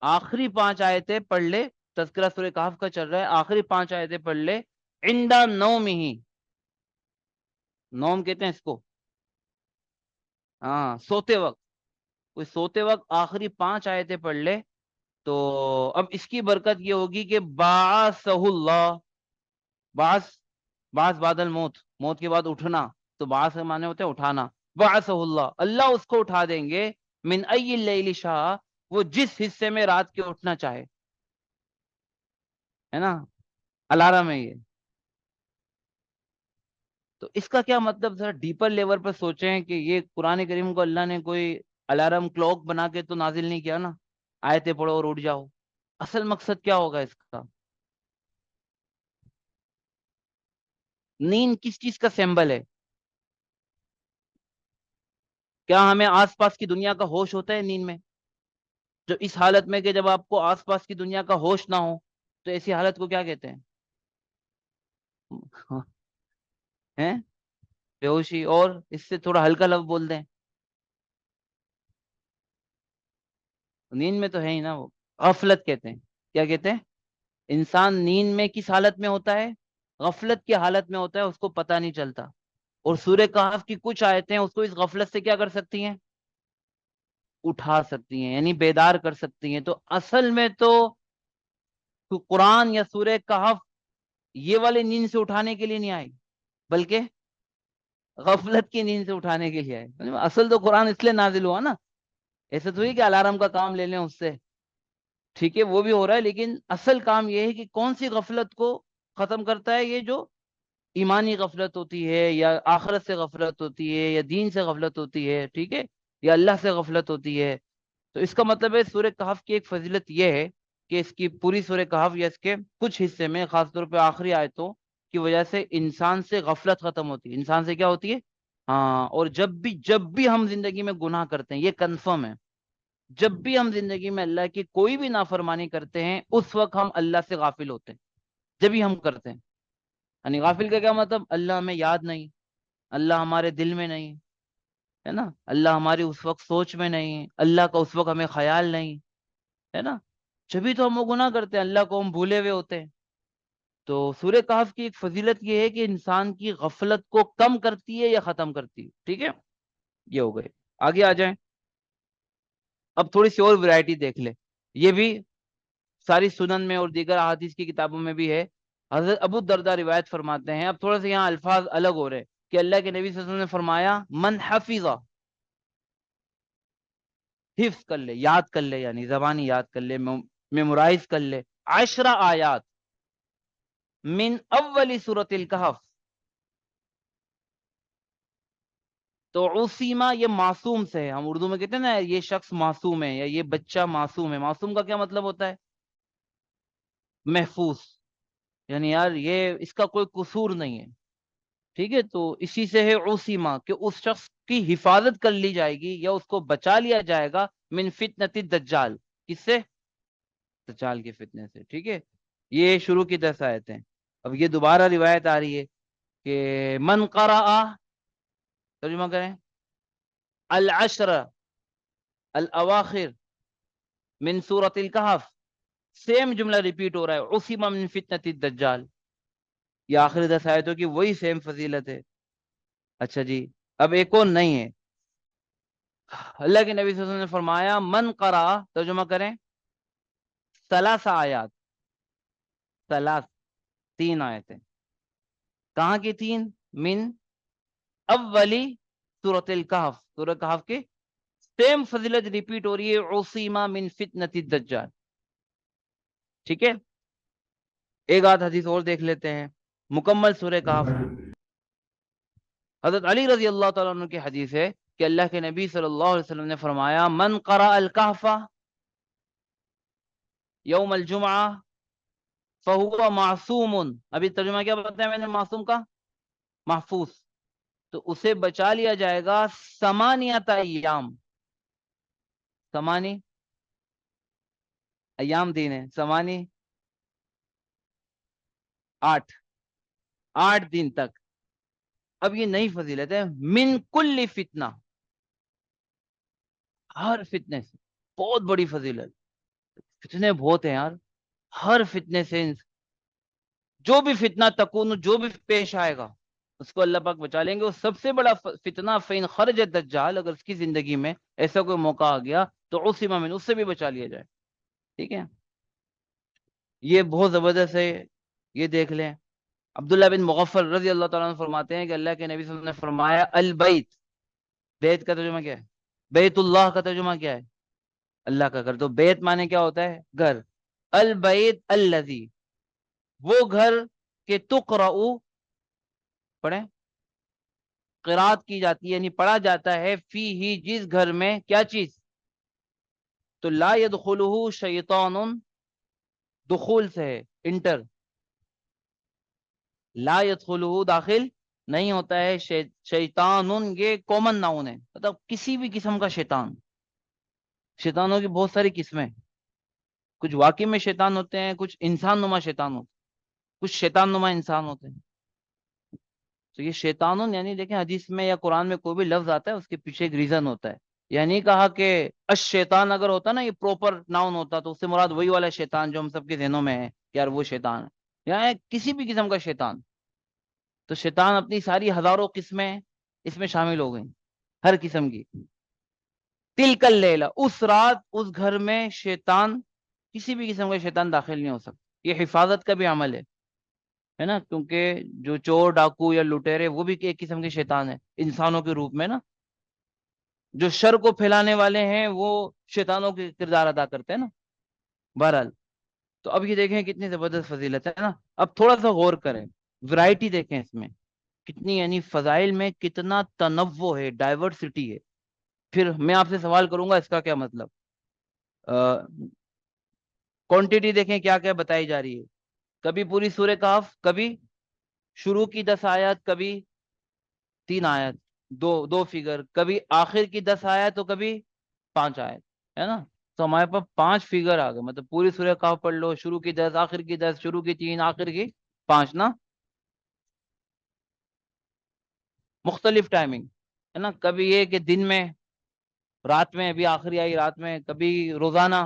آخری 5 آیتیں پڑھ لے، تذکرہ سورہ کہف کا چل رہا ہے، آخری 5 آیتیں پڑھ لے، عند نومہ، نوم کہتے ہیں اس کو، ہاں، سوتے وقت، کوئی سوتے وقت آخری 5 آیتیں پڑھ لے، تو اب اس کی برکت یہ ہوگی کہ بعثہ اللہ، بعث، بعث بعد الموت، موت کے بعد اٹھنا، تو بعث کے معنی ہوتے ہیں اٹھانا. بعثہ اللہ، اللہ اس کو اٹھا دیں گے، من ای اللیل شاء، وہ جس حصے میں رات کے اٹھنا چاہے، ہے نا، الارم ہے یہ. تو اس کا کیا مطلب؟ ذرا ڈیپر لیول پر سوچیں کہ یہ قرآن کریم کو اللہ نے کوئی الارم کلوک بنا کے تو نازل نہیں کیا نا، آیتیں پڑھو اور اٹھ جاؤ. اصل مقصد کیا ہوگا اس کا؟ نیند کس چیز کا سمبل ہے؟ کیا ہمیں آس پاس کی دنیا کا ہوش ہوتا ہے نیند میں؟ جو اس حالت میں کہ جب آپ کو آس پاس کی دنیا کا ہوش نہ ہو، تو ایسی حالت کو کیا کہتے ہیں؟ ہاں، ہیں، بے ہوشی. اور اس سے تھوڑا ہلکا لفظ بول دیں، نیند میں تو ہے ہی نا وہ، غفلت کہتے ہیں. کیا کہتے ہیں؟ انسان نیند میں کس حالت میں ہوتا ہے؟ غفلت کی حالت میں ہوتا ہے، اس کو پتہ نہیں چلتا. اور سورہ کہف کی کچھ آیتیں اس کو اس غفلت سے کیا کر سکتی ہیں؟ اٹھا سکتی ہیں، یعنی بیدار کر سکتی ہیں. تو اصل میں تو قرآن یا سورہ کہف یہ والے نیند سے اٹھانے کے لیے نہیں آئی، بلکہ غفلت کی نیند سے اٹھانے کے لیے آئے. اصل تو قرآن اس لیے نازل ہوا نا، ایسے تو ہی کہ الارم کا کام لے لیں اس سے، ٹھیک ہے، وہ بھی ہو رہا ہے، لیکن اصل کام یہ ہے کہ کون سی غفلت کو ختم کرتا ہے یہ جو ایمانی غفلت ہوتی ہے یا آخرت سے غفلت ہوتی ہے یا دین سے غفلت ہوتی ہے، ٹھیک ہے، یا اللہ سے غفلت ہوتی ہے. تو اس کا مطلب ہے سورہ کہف کی ایک فضیلت یہ ہے کہ اس کی پوری سورہ کہف یا اس کے کچھ حصے میں، خاص طور پہ آخری آیتوں کی وجہ سے، انسان سے غفلت ختم ہوتی ہے. انسان سے کیا ہوتی ہے؟ ہاں. اور جب بھی ہم زندگی میں گناہ کرتے ہیں، یہ کنفرم ہے، جب بھی ہم زندگی میں اللہ کی کوئی بھی نافرمانی کرتے ہیں، اس وقت ہم اللہ سے غافل ہوتے ہیں. جب بھی ہم کرتے ہیں، یعنی غافل کا کیا مطلب؟ اللہ ہمیں یاد نہیں، اللہ ہمارے دل میں نہیں ہے نا، اللہ ہماری اس وقت سوچ میں نہیں ہے، اللہ کا اس وقت ہمیں خیال نہیں ہے نا. جبھی تو ہم وہ گناہ کرتے ہیں، اللہ کو ہم بھولے ہوئے ہوتے ہیں. تو سورہ کہف کی ایک فضیلت یہ ہے کہ انسان کی غفلت کو کم کرتی ہے یا ختم کرتی ہے. ٹھیک ہے، یہ ہو گئے. آگے آ جائیں. اب تھوڑی سی اور ورائٹی دیکھ لیں. یہ بھی ساری سنن میں اور دیگر احادیث کی کتابوں میں بھی ہے. حضرت ابو الدرداء روایت فرماتے ہیں، اب تھوڑا سا یہاں الفاظ الگ ہو رہے ہیں، کہ اللہ کے نبی صلی اللہ علیہ وسلم نے فرمایا من حفظ، حفظ کر لے، یاد کر لے، یعنی زبانی یاد کر لے، میمورائز کر لے، 10 آیات من اول سورۃ الکہف. تو عصیما یہ معصوم سے ہے، ہم اردو میں کہتے ہیں نا یہ شخص معصوم ہے یا یہ بچہ معصوم ہے. معصوم کا کیا مطلب ہوتا ہے؟ محفوظ، یعنی یار یہ اس کا کوئی قصور نہیں ہے. ٹھیک ہے، تو اسی سے ہے عصیما، کہ اس شخص کی حفاظت کر لی جائے گی یا اس کو بچا لیا جائے گا من فتنۃ الدجال. کس سے؟ دجال کے فتنے سے. ٹھیک ہے، یہ شروع کی 10 آیتیں. اب یہ دوبارہ روایت آ رہی ہے کہ من قرأ، ترجمہ کریں، العشر الاواخر من سورۃ الکہف. سیم جملہ ریپیٹ ہو رہا ہے، عصم من فتنۃ الدجال. یہ آخری 10 آیتوں کی وہی سیم فضیلت ہے. اچھا جی، اب ایک اور نہیں ہے. اللہ کے نبی صلی اللہ علیہ وسلم نے فرمایا من قرأ، ترجمہ کریں، 3 آیات، 3 آیتیں. کہاں کی 3؟ من اولی سورۃ الکہف، سورہ کہف کے سیم فضیلت ریپیٹ ہو رہی ہے، عصیما من فتنۃ الدجال. ٹھیک ہے، ایک آدھ حدیث اور دیکھ لیتے ہیں. مکمل سورہ کہف. حضرت علی رضی اللہ تعالیٰ عنہ کی حدیث ہے کہ اللہ کے نبی صلی اللہ علیہ وسلم نے فرمایا من قرأ الکہف یوم الجمعہ فہو معصوم. ابھی ترجمہ کیا بتایا میں نے معصوم کا؟ محفوظ. تو اسے بچا لیا جائے گا 8 ایام. 8 ایام دین ہے، 8 دن تک. اب یہ نئی فضیلت ہے، من کل فتنہ، ہر فتنے سے. بہت بڑی فضیلت. فتنے بہت ہیں یار، ہر فتنے سے جو بھی فتنہ تکون، جو بھی پیش آئے گا اس کو اللہ پاک بچا لیں گے. اور سب سے بڑا فتنہ فین خرج الدجال، اگر اس کی زندگی میں ایسا کوئی موقع آ گیا تو عصم من، اس سے بھی بچا لیا جائے. ٹھیک ہے، یہ بہت زبردست ہے. یہ دیکھ لیں. عبداللہ بن مغفل رضی اللہ تعالیٰ عنہ فرماتے ہیں کہ اللہ کے نبی صلی اللہ علیہ وسلم نے فرمایا البیت، بیت کا ترجمہ کیا ہے؟ بیت اللہ کا ترجمہ کیا ہے؟ اللہ کا گھر. تو بیت مانے کیا ہوتا ہے؟ گھر. البیت الذی، وہ گھر کہ تقرأ، پڑھیں، قرات کی جاتی ہے یعنی پڑھا جاتا ہے، فی ہی، جس گھر میں، کیا چیز؟ تو لا يدخلہ شیطان، دخول سے ہے، انٹر. لا يدخلہ، داخل نہیں ہوتا ہے، شیطان، یہ کامن ناؤن ہے، مطلب کسی بھی قسم کا شیطان. شیطانوں کی بہت ساری قسمیں، کچھ واقعی میں شیطان ہوتے ہیں، کچھ انسان نما شیطان ہوتے ہیں، کچھ شیطان نما انسان ہوتے ہیں. تو یہ شیطانون، یعنی دیکھیں حدیث میں یا قرآن میں کوئی بھی لفظ آتا ہے اس کے پیچھے ایک ریزن ہوتا ہے. یعنی کہا کہ الشیطان اگر ہوتا نا، یہ پروپر ناؤن ہوتا، تو اس سے مراد وہی والا شیطان جو ہم سب کے ذہنوں میں ہے کہ یار وہ شیطان ہے، یعنی کسی بھی قسم کا شیطان. تو شیطان اپنی ساری ہزاروں قسمیں اس میں شامل ہو گئیں، ہر قسم کی. تلک اللیلہ، اس رات، اس گھر میں شیطان، کسی بھی قسم کا شیطان داخل نہیں ہو سکتا. یہ حفاظت کا بھی عمل ہے نا، کیونکہ جو چور، ڈاکو یا لٹیرے، وہ بھی ایک قسم کے شیطان ہیں انسانوں کے روپ میں نا. جو شر کو پھیلانے والے ہیں وہ شیطانوں کے کردار ادا کرتے ہیں نا. بہرحال، تو اب یہ دیکھیں کتنی زبردست فضیلت ہے نا. اب تھوڑا سا غور کریں, ورائٹی دیکھیں اس میں کتنی, یعنی فضائل میں کتنا تنوع ہے, ڈائیورسٹی ہے. پھر میں آپ سے سوال کروں گا اس کا کیا مطلب. کوانٹٹی دیکھیں کیا کیا بتائی جا رہی ہے. کبھی پوری سورہ کہف, کبھی شروع کی 10 آیات, کبھی 3 آیت, دو دو فگر, کبھی آخر کی 10 آیت تو کبھی 5 آیت, ہے نا. تو ہمارے پاس 5 فگر آ گئے, مطلب پوری سورہ کہف پڑھ لو, شروع کی 10, آخر کی 10, شروع کی 3, آخر کی 5 نا. مختلف ٹائمنگ ہے نا, کبھی یہ کہ دن میں, رات میں, ابھی آخری آئی رات میں, کبھی روزانہ,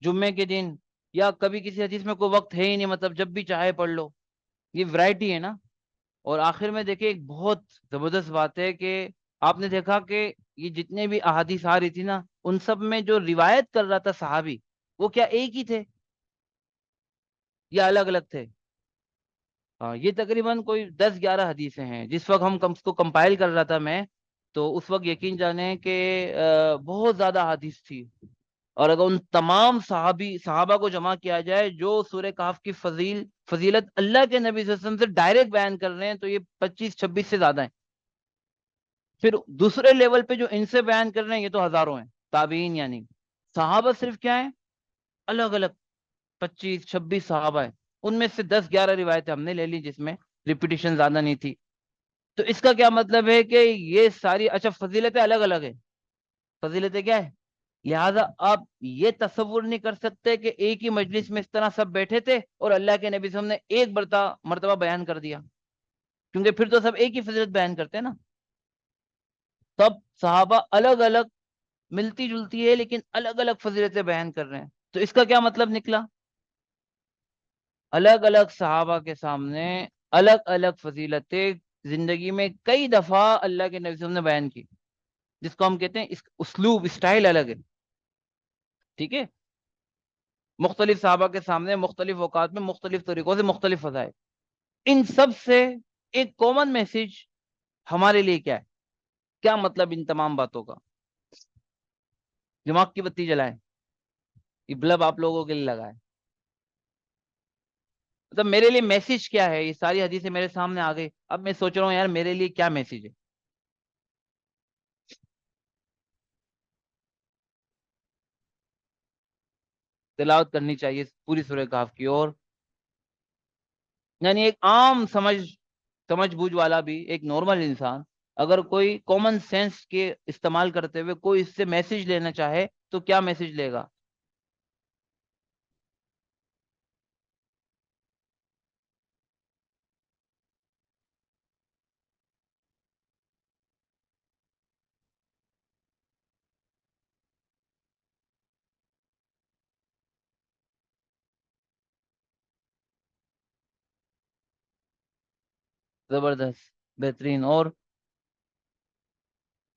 جمعے کے دن, یا کبھی کسی حدیث میں کوئی وقت ہے ہی نہیں, مطلب جب بھی چاہے پڑھ لو. یہ ورائٹی ہے نا. اور آخر میں دیکھیں ایک بہت زبردست بات ہے کہ آپ نے دیکھا کہ یہ جتنے بھی احادیث آ رہی تھی نا, ان سب میں جو روایت کر رہا تھا صحابی, وہ کیا ایک ہی تھے یا الگ الگ تھے؟ ہاں, یہ تقریباً کوئی 10-11 حدیثیں ہیں. جس وقت ہم اس کو کمپائل کر رہا تھا میں, تو اس وقت یقین جانیں کہ بہت زیادہ حدیث تھی. اور اگر ان تمام صحابہ کو جمع کیا جائے جو سورہ کہف کی فضیلت اللہ کے نبی صلی اللہ علیہ وسلم سے ڈائریکٹ بیان کر رہے ہیں, تو یہ 25-26 سے زیادہ ہیں. پھر دوسرے لیول پہ جو ان سے بیان کر رہے ہیں, یہ تو ہزاروں ہیں. تابعین یعنی صحابہ صرف کیا ہیں, الگ الگ 25-26 صحابہ ہیں. ان میں سے 10-11 روایتیں ہم نے لے لی جس میں ریپیٹیشن زیادہ نہیں تھی. تو اس کا کیا مطلب ہے کہ یہ ساری اچھا فضیلتیں الگ الگ ہیں. فضیلتیں کیا ہے, لہذا آپ یہ تصور نہیں کر سکتے کہ ایک ہی مجلس میں اس طرح سب بیٹھے تھے اور اللہ کے نبی صلی اللہ علیہ وسلم نے ایک مرتبہ بیان کر دیا, کیونکہ پھر تو سب ایک ہی فضیلت بیان کرتے ہیں نا. تب صحابہ الگ الگ, ملتی جلتی ہے لیکن الگ الگ فضیلتیں بیان کر رہے ہیں. تو اس کا کیا مطلب نکلا, الگ الگ صحابہ کے سامنے الگ الگ فضیلتیں زندگی میں کئی دفعہ اللہ کے نبی صلی اللہ علیہ وسلم نے بیان کی, جس کو ہم کہتے ہیں اسلوب, اسٹائل الگ ہے. ٹھیک ہے, مختلف صحابہ کے سامنے مختلف اوقات میں مختلف طریقوں سے مختلف فضائل. ان سب سے ایک کامن میسج ہمارے لیے کیا ہے, کیا مطلب ان تمام باتوں کا. دماغ کی بتی جلائیں, یہ بلب آپ لوگوں کے لیے لگا ہے. مطلب میرے لیے میسج کیا ہے, یہ ساری حدیثیں میرے سامنے آ گئی, اب میں سوچ رہا ہوں یار میرے لیے کیا میسج ہے. تلاوت کرنی چاہیے پوری سورہ کہف کی. اور یعنی ایک عام سمجھ بوجھ والا بھی, ایک نارمل انسان, اگر کوئی کامن سینس کے استعمال کرتے ہوئے کوئی اس سے میسج لینا چاہے تو کیا میسج لے گا. زبردست, بہترین. اور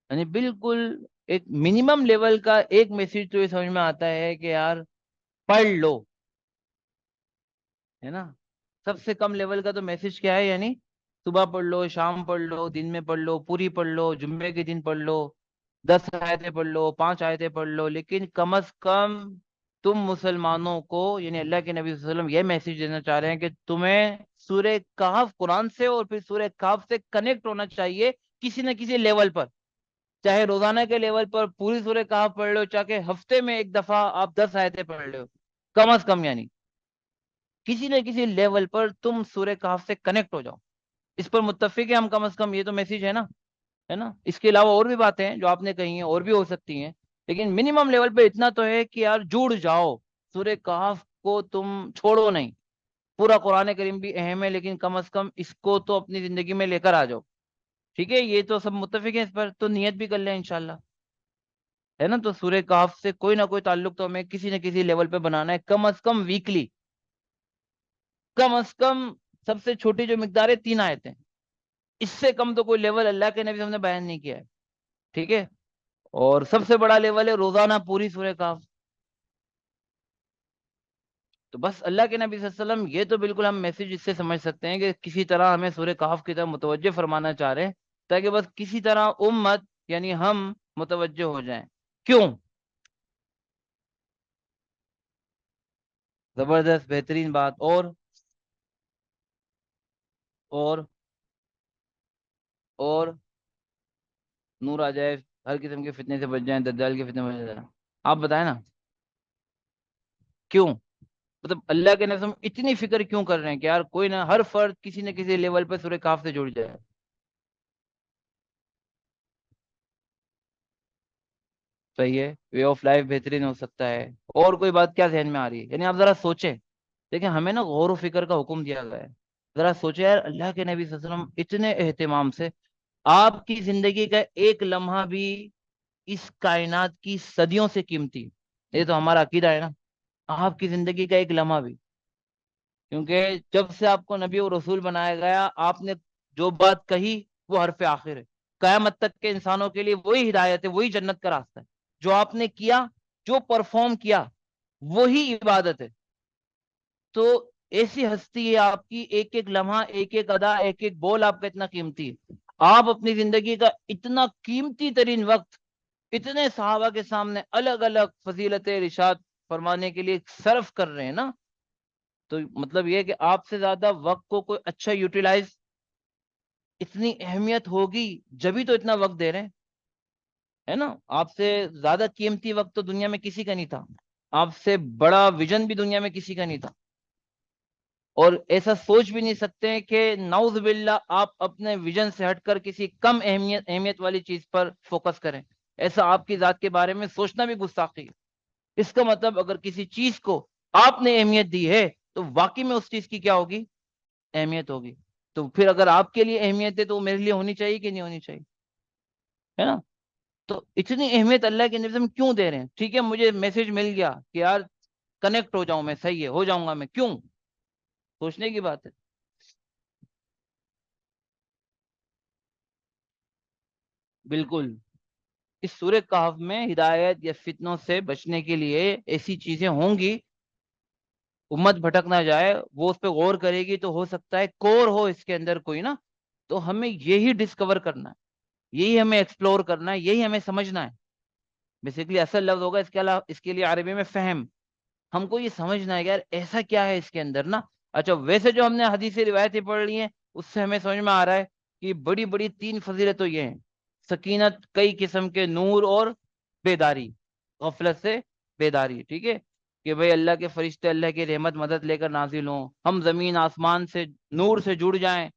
یعنی بالکل ایک منیمم لیول کا ایک میسج تو یہ سمجھ میں آتا ہے کہ یار پڑھ لو, ہے نا. سب سے کم لیول کا تو میسج کیا ہے, یعنی صبح پڑھ لو, شام پڑھ لو, دن میں پڑھ لو, پوری پڑھ لو, جمعے کے دن پڑھ لو, 10 آیتیں پڑھ لو, 5 آیتیں پڑھ لو. لیکن کم از کم تم مسلمانوں کو, یعنی اللہ کے نبی صلی اللہ علیہ وسلم یہ میسج دینا چاہ رہے ہیں کہ تمہیں سورہ کہف قرآن سے اور پھر سورہ کہف سے کنیکٹ ہونا چاہیے کسی نہ کسی لیول پر. چاہے روزانہ کے لیول پر پوری سورہ کہف پڑھ لو, چاہے ہفتے میں ایک دفعہ آپ 10 آیتیں پڑھ لو, کم از کم یعنی کسی نہ کسی لیول پر تم سورہ کہف سے کنیکٹ ہو جاؤ. اس پر متفق ہے ہم کم از کم, یہ تو میسج ہے نا, ہے نا. اس کے علاوہ اور بھی باتیں ہیں جو آپ نے کہی ہیں, اور بھی ہو سکتی ہیں, لیکن منیمم لیول پہ اتنا تو ہے کہ یار جڑ جاؤ سورہ کہف کو, تم چھوڑو نہیں. پورا قرآن کریم بھی اہم ہے, لیکن کم از کم اس کو تو اپنی زندگی میں لے کر آ جاؤ. ٹھیک ہے, یہ تو سب متفق ہیں اس پر, تو نیت بھی کر لیں انشاءاللہ, ہے نا. تو سورہ کہف سے کوئی نہ کوئی تعلق تو ہمیں کسی نہ کسی لیول پہ بنانا ہے, کم از کم ویکلی, کم از کم سب سے چھوٹی جو مقدار ہے 3 آیتیں. اس سے کم تو کوئی لیول اللہ کے نبی ہم نے بیان نہیں کیا ہے. ٹھیک ہے, اور سب سے بڑا لیول ہے روزانہ پوری سورہ کہف. تو بس اللہ کے نبی صلی اللہ علیہ وسلم, یہ تو بالکل ہم میسج اس سے سمجھ سکتے ہیں کہ کسی طرح ہمیں سورہ کہف کی طرف متوجہ فرمانا چاہ رہے ہیں, تاکہ بس کسی طرح امت یعنی ہم متوجہ ہو جائیں. کیوں؟ زبردست، بہترین بات. اور اور نور آ جائے، ہر قسم کے فتنے سے بچ جائیں، دجال کے فتنے سے بچ جائیں. آپ بتائیں نا کیوں؟ مطلب اللہ کے نظم اتنی فکر کیوں کر رہے ہیں کہ یار کوئی نہ، ہر فرد کسی نہ کسی لیول پہ سورہ کاف سے جڑ جائے. صحیح ہے، وے آف لائف بہترین ہو سکتا ہے. اور کوئی بات کیا ذہن میں آ رہی ہے؟ یعنی آپ ذرا سوچیں. دیکھیں ہمیں نا غور و فکر کا حکم دیا گیا ہے. ذرا سوچیں یار، اللہ کے نبی صلی اللہ علیہ وسلم اتنے اہتمام سے، آپ کی زندگی کا ایک لمحہ بھی اس کائنات کی صدیوں سے قیمتی. یہ تو ہمارا عقیدہ ہے نا. آپ کی زندگی کا ایک لمحہ بھی، کیونکہ جب سے آپ کو نبی و رسول بنایا گیا، آپ نے جو بات کہی وہ حرف آخر ہے. قیامت تک کے انسانوں کے لیے وہی ہدایت ہے، وہی جنت کا راستہ ہے. جو آپ نے کیا، جو پرفارم کیا، وہی عبادت ہے. تو ایسی ہستی ہے آپ کی، ایک ایک لمحہ، ایک ایک ادا، ایک ایک بول آپ کا اتنا قیمتی ہے. آپ اپنی زندگی کا اتنا قیمتی ترین وقت اتنے صحابہ کے سامنے الگ الگ فضیلت ارشاد فرمانے کے لیے صرف کر رہے ہیں نا. تو مطلب یہ ہے کہ آپ سے زیادہ وقت کو کوئی اچھا یوٹیلائز، اتنی اہمیت ہوگی جبھی تو اتنا وقت دے رہے ہیں، ہے نا. آپ سے زیادہ قیمتی وقت تو دنیا میں کسی کا نہیں تھا. آپ سے بڑا ویژن بھی دنیا میں کسی کا نہیں تھا. اور ایسا سوچ بھی نہیں سکتے کہ نعوذ باللہ آپ اپنے ویژن سے ہٹ کر کسی کم اہمیت والی چیز پر فوکس کریں. ایسا آپ کی ذات کے بارے میں سوچنا بھی گستاخی ہے. اس کا مطلب اگر کسی چیز کو آپ نے اہمیت دی ہے تو واقعی میں اس چیز کی کیا ہوگی؟ اہمیت ہوگی. تو پھر اگر آپ کے لیے اہمیت ہے تو وہ میرے لیے ہونی چاہیے کہ نہیں ہونی چاہیے؟ ہے نا. تو اتنی اہمیت اللہ کے نبی ہم کیوں دے رہے ہیں؟ ٹھیک ہے مجھے میسج مل گیا کہ یار کنیکٹ ہو جاؤں میں، صحیح ہے، ہو جاؤں گا میں، کیوں؟ سوچنے کی بات ہے. بالکل. اس سورہ کہف میں ہدایت یا فتنوں سے بچنے کے لیے ایسی چیزیں ہوں گی، امت بھٹک نہ جائے، وہ اس پہ غور کرے گی تو ہو سکتا ہے کور ہو اس کے اندر کوئی نا. تو ہمیں یہی ڈسکور کرنا ہے، یہی ہمیں ایکسپلور کرنا ہے، یہی ہمیں سمجھنا ہے. بیسیکلی اصل لفظ ہوگا اس کے علاوہ، اس کے لیے عربی میں فہم. ہم کو یہ سمجھنا ہے کہ یار ایسا کیا ہے اس کے اندر نا. اچھا ویسے جو ہم نے حدیثی روایتیں پڑھ لی ہیں اس سے ہمیں سمجھ میں آ رہا ہے کہ بڑی بڑی تین فضیلت تو یہ ہیں: سکینت، کئی قسم کے نور، اور بیداری، غفلت سے بیداری. ٹھیک ہے کہ بھئی اللہ کے فرشتے اللہ کی رحمت مدد لے کر نازل ہوں، ہم زمین آسمان سے نور سے جڑ جائیں.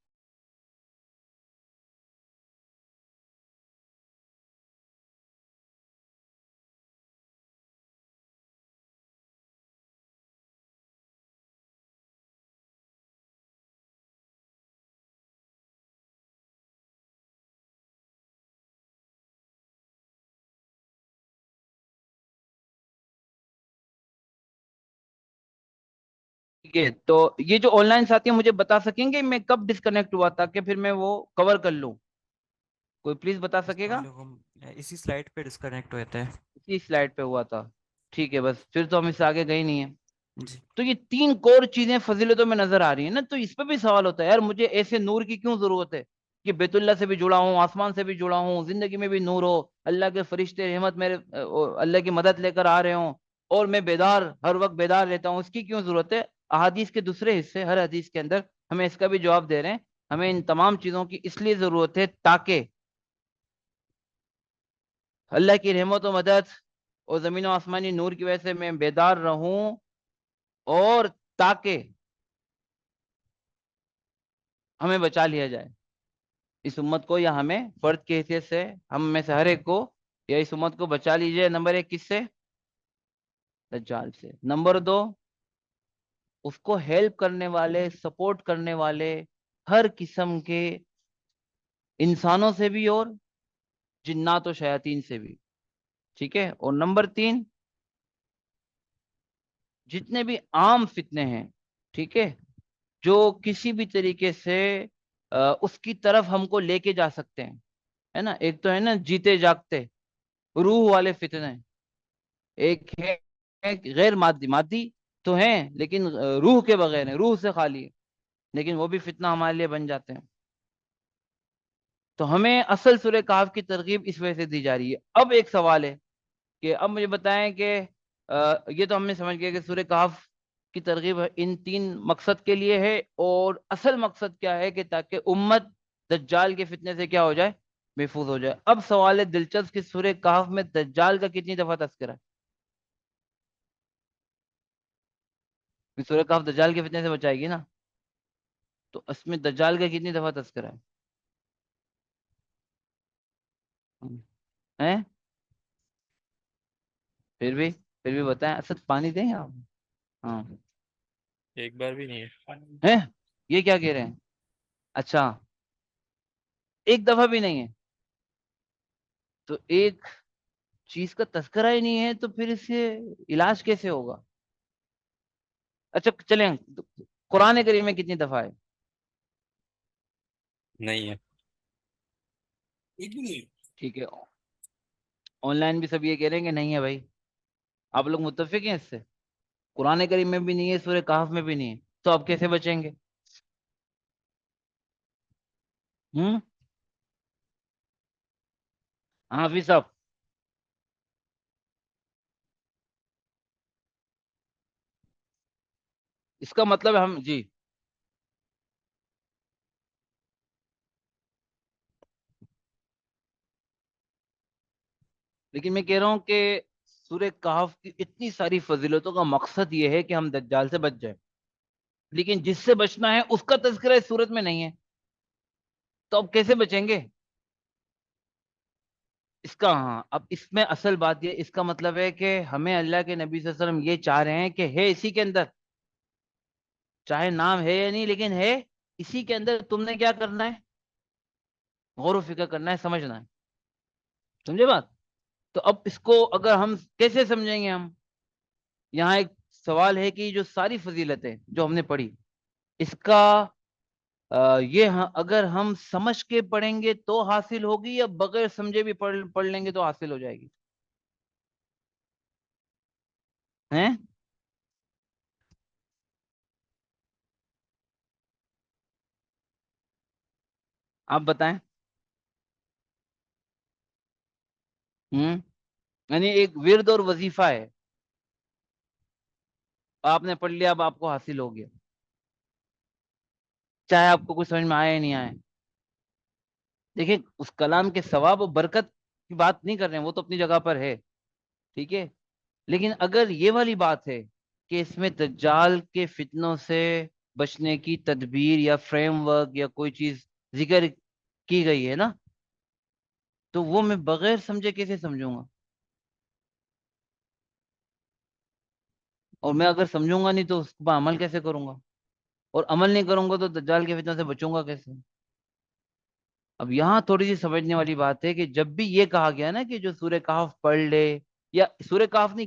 ٹھیک ہے تو یہ جو آن لائن ساتھی ہیں مجھے بتا سکیں گے میں کب ڈسکنیکٹ ہوا تھا کہ پھر میں وہ کور کر لوں؟ کوئی پلیز بتا سکے گا؟ السلام علیکم. اسی سلائڈ پہ ڈسکنیکٹ ہوئے تھے. اسی سلائڈ پہ ہوا تھا. ٹھیک ہے، بس پھر تو ہم اس سے آگے گئے نہیں ہیں. جی. تو یہ تین کور چیزیں فضیلتوں میں نظر آ رہی ہیں نا. تو اس پہ بھی سوال ہوتا ہے یار مجھے ایسے نور کی کیوں ضرورت ہے کہ بیت اللہ سے بھی جڑا ہوں، آسمان سے بھی جڑا ہوں، زندگی میں بھی نور ہو، اللہ کے فرشتے رحمت میرے اللہ کی مدد لے کر آ رہے ہوں، اور میں بیدار، ہر وقت بیدار رہتا ہوں. اس کی کیوں ضرورت ہے؟ احادیث کے دوسرے حصے، ہر حدیث کے اندر ہمیں اس کا بھی جواب دے رہے ہیں. ہمیں ان تمام چیزوں کی اس لیے ضرورت ہے تاکہ اللہ کی رحمت و مدد اور زمین و آسمانی نور کی وجہ سے میں بیدار رہوں، اور تاکہ ہمیں بچا لیا جائے، اس امت کو، یا ہمیں فرد کی حیثیت سے ہم میں سے ہر ایک کو، یا اس امت کو بچا لیجئے. نمبر ایک کس سے؟ دجال سے. نمبر دو، اس کو ہیلپ کرنے والے، سپورٹ کرنے والے ہر قسم کے انسانوں سے بھی اور جنات و شیاطین سے بھی. ٹھیک ہے. اور نمبر تین، جتنے بھی عام فتنے ہیں، ٹھیک ہے، جو کسی بھی طریقے سے اس کی طرف ہم کو لے کے جا سکتے ہیں، ہے نا. ایک تو ہے نا جیتے جاگتے روح والے فتنے، ایک ہے غیر مادی، مادی تو ہیں لیکن روح کے بغیر ہیں، روح سے خالی ہے، لیکن وہ بھی فتنہ ہمارے لیے بن جاتے ہیں. تو ہمیں اصل سورہ کہف کی ترغیب اس وجہ سے دی جا رہی ہے. اب ایک سوال ہے کہ اب مجھے بتائیں کہ یہ تو ہم نے سمجھ گیا کہ سورہ کہف کی ترغیب ان 3 مقصد کے لیے ہے، اور اصل مقصد کیا ہے کہ تاکہ امت دجال کے فتنے سے کیا ہو جائے، محفوظ ہو جائے۔ اب سوال ہے دلچسپ کہ سورہ کہف میں دجال کا کتنی دفعہ تذکرہ ہے؟ سورہ کہف دجال کے فتنے سے بچائے گی نا، تو اس میں دجال کا کتنی دفعہ تذکرہ ہے؟ پھر بھی بتائیں، اسد پانی دیں آپ؟ ہاں، ایک بار بھی نہیں ہے یہ کیا کہہ رہے ہیں؟ اچھا، ایک دفعہ بھی نہیں ہے، تو ایک چیز کا تذکرہ ہی نہیں ہے تو پھر اس سے علاج کیسے ہوگا؟ اچھا چلیں، قرآن کریم میں کتنی دفعہ ہے؟ نہیں ہے۔ ٹھیک ہے، آن لائن بھی سب یہ کہہ رہے ہیں کہ نہیں ہے بھائی، آپ لوگ متفق ہیں اس سے؟ قرآن کریم میں بھی نہیں ہے، سورہ کہف میں بھی نہیں ہے، تو آپ کیسے بچیں گے؟ ہوں، حافظ صاحب، اس کا مطلب ہم جی، لیکن میں کہہ رہا ہوں کہ سورہ کہف کی اتنی ساری فضیلتوں کا مقصد یہ ہے کہ ہم دجال سے بچ جائیں، لیکن جس سے بچنا ہے اس کا تذکرہ اس صورت میں نہیں ہے، تو اب کیسے بچیں گے؟ اس کا ہاں، اب اس میں اصل بات یہ، اس کا مطلب ہے کہ ہمیں اللہ کے نبی صلی اللہ علیہ وسلم یہ چاہ رہے ہیں کہ ہے اسی کے اندر، چاہے نام ہے یا نہیں لیکن ہے اسی کے اندر، تم نے کیا کرنا ہے؟ غور و فکر کرنا ہے، سمجھنا ہے، سمجھے بات؟ تو اب اس کو اگر ہم کیسے سمجھیں گے ہم؟ یہاں ایک سوال ہے کہ جو ساری فضیلتیں جو ہم نے پڑھی، اس کا یہ اگر ہم سمجھ کے پڑھیں گے تو حاصل ہوگی، یا بغیر سمجھے بھی پڑھ لیں گے تو حاصل ہو جائے گی؟ ہیں؟ آپ بتائیں۔ یعنی ایک ورد اور وظیفہ ہے، آپ نے پڑھ لیا، اب آپ کو حاصل ہو گیا، چاہے آپ کو کچھ سمجھ میں آئے یا نہیں آئے۔ دیکھیں، اس کلام کے ثواب و برکت کی بات نہیں کر رہے ہیں، وہ تو اپنی جگہ پر ہے، ٹھیک ہے، لیکن اگر یہ والی بات ہے کہ اس میں دجال کے فتنوں سے بچنے کی تدبیر یا فریم ورک یا کوئی چیز ذکر کی گئی ہے نا، تو وہ میں بغیر سمجھے کیسے سمجھوں گا؟ اور میں اگر سمجھوں گا نہیں تو اس پر عمل کیسے کروں گا؟ اور عمل نہیں کروں گا تو دجال کے فتنہ سے بچوں گا کیسے؟ اب یہاں تھوڑی سی سمجھنے والی بات ہے کہ جب بھی یہ کہا گیا نا کہ جو سورہ کہف پڑھ لے، یا سورہ کہف نہیں،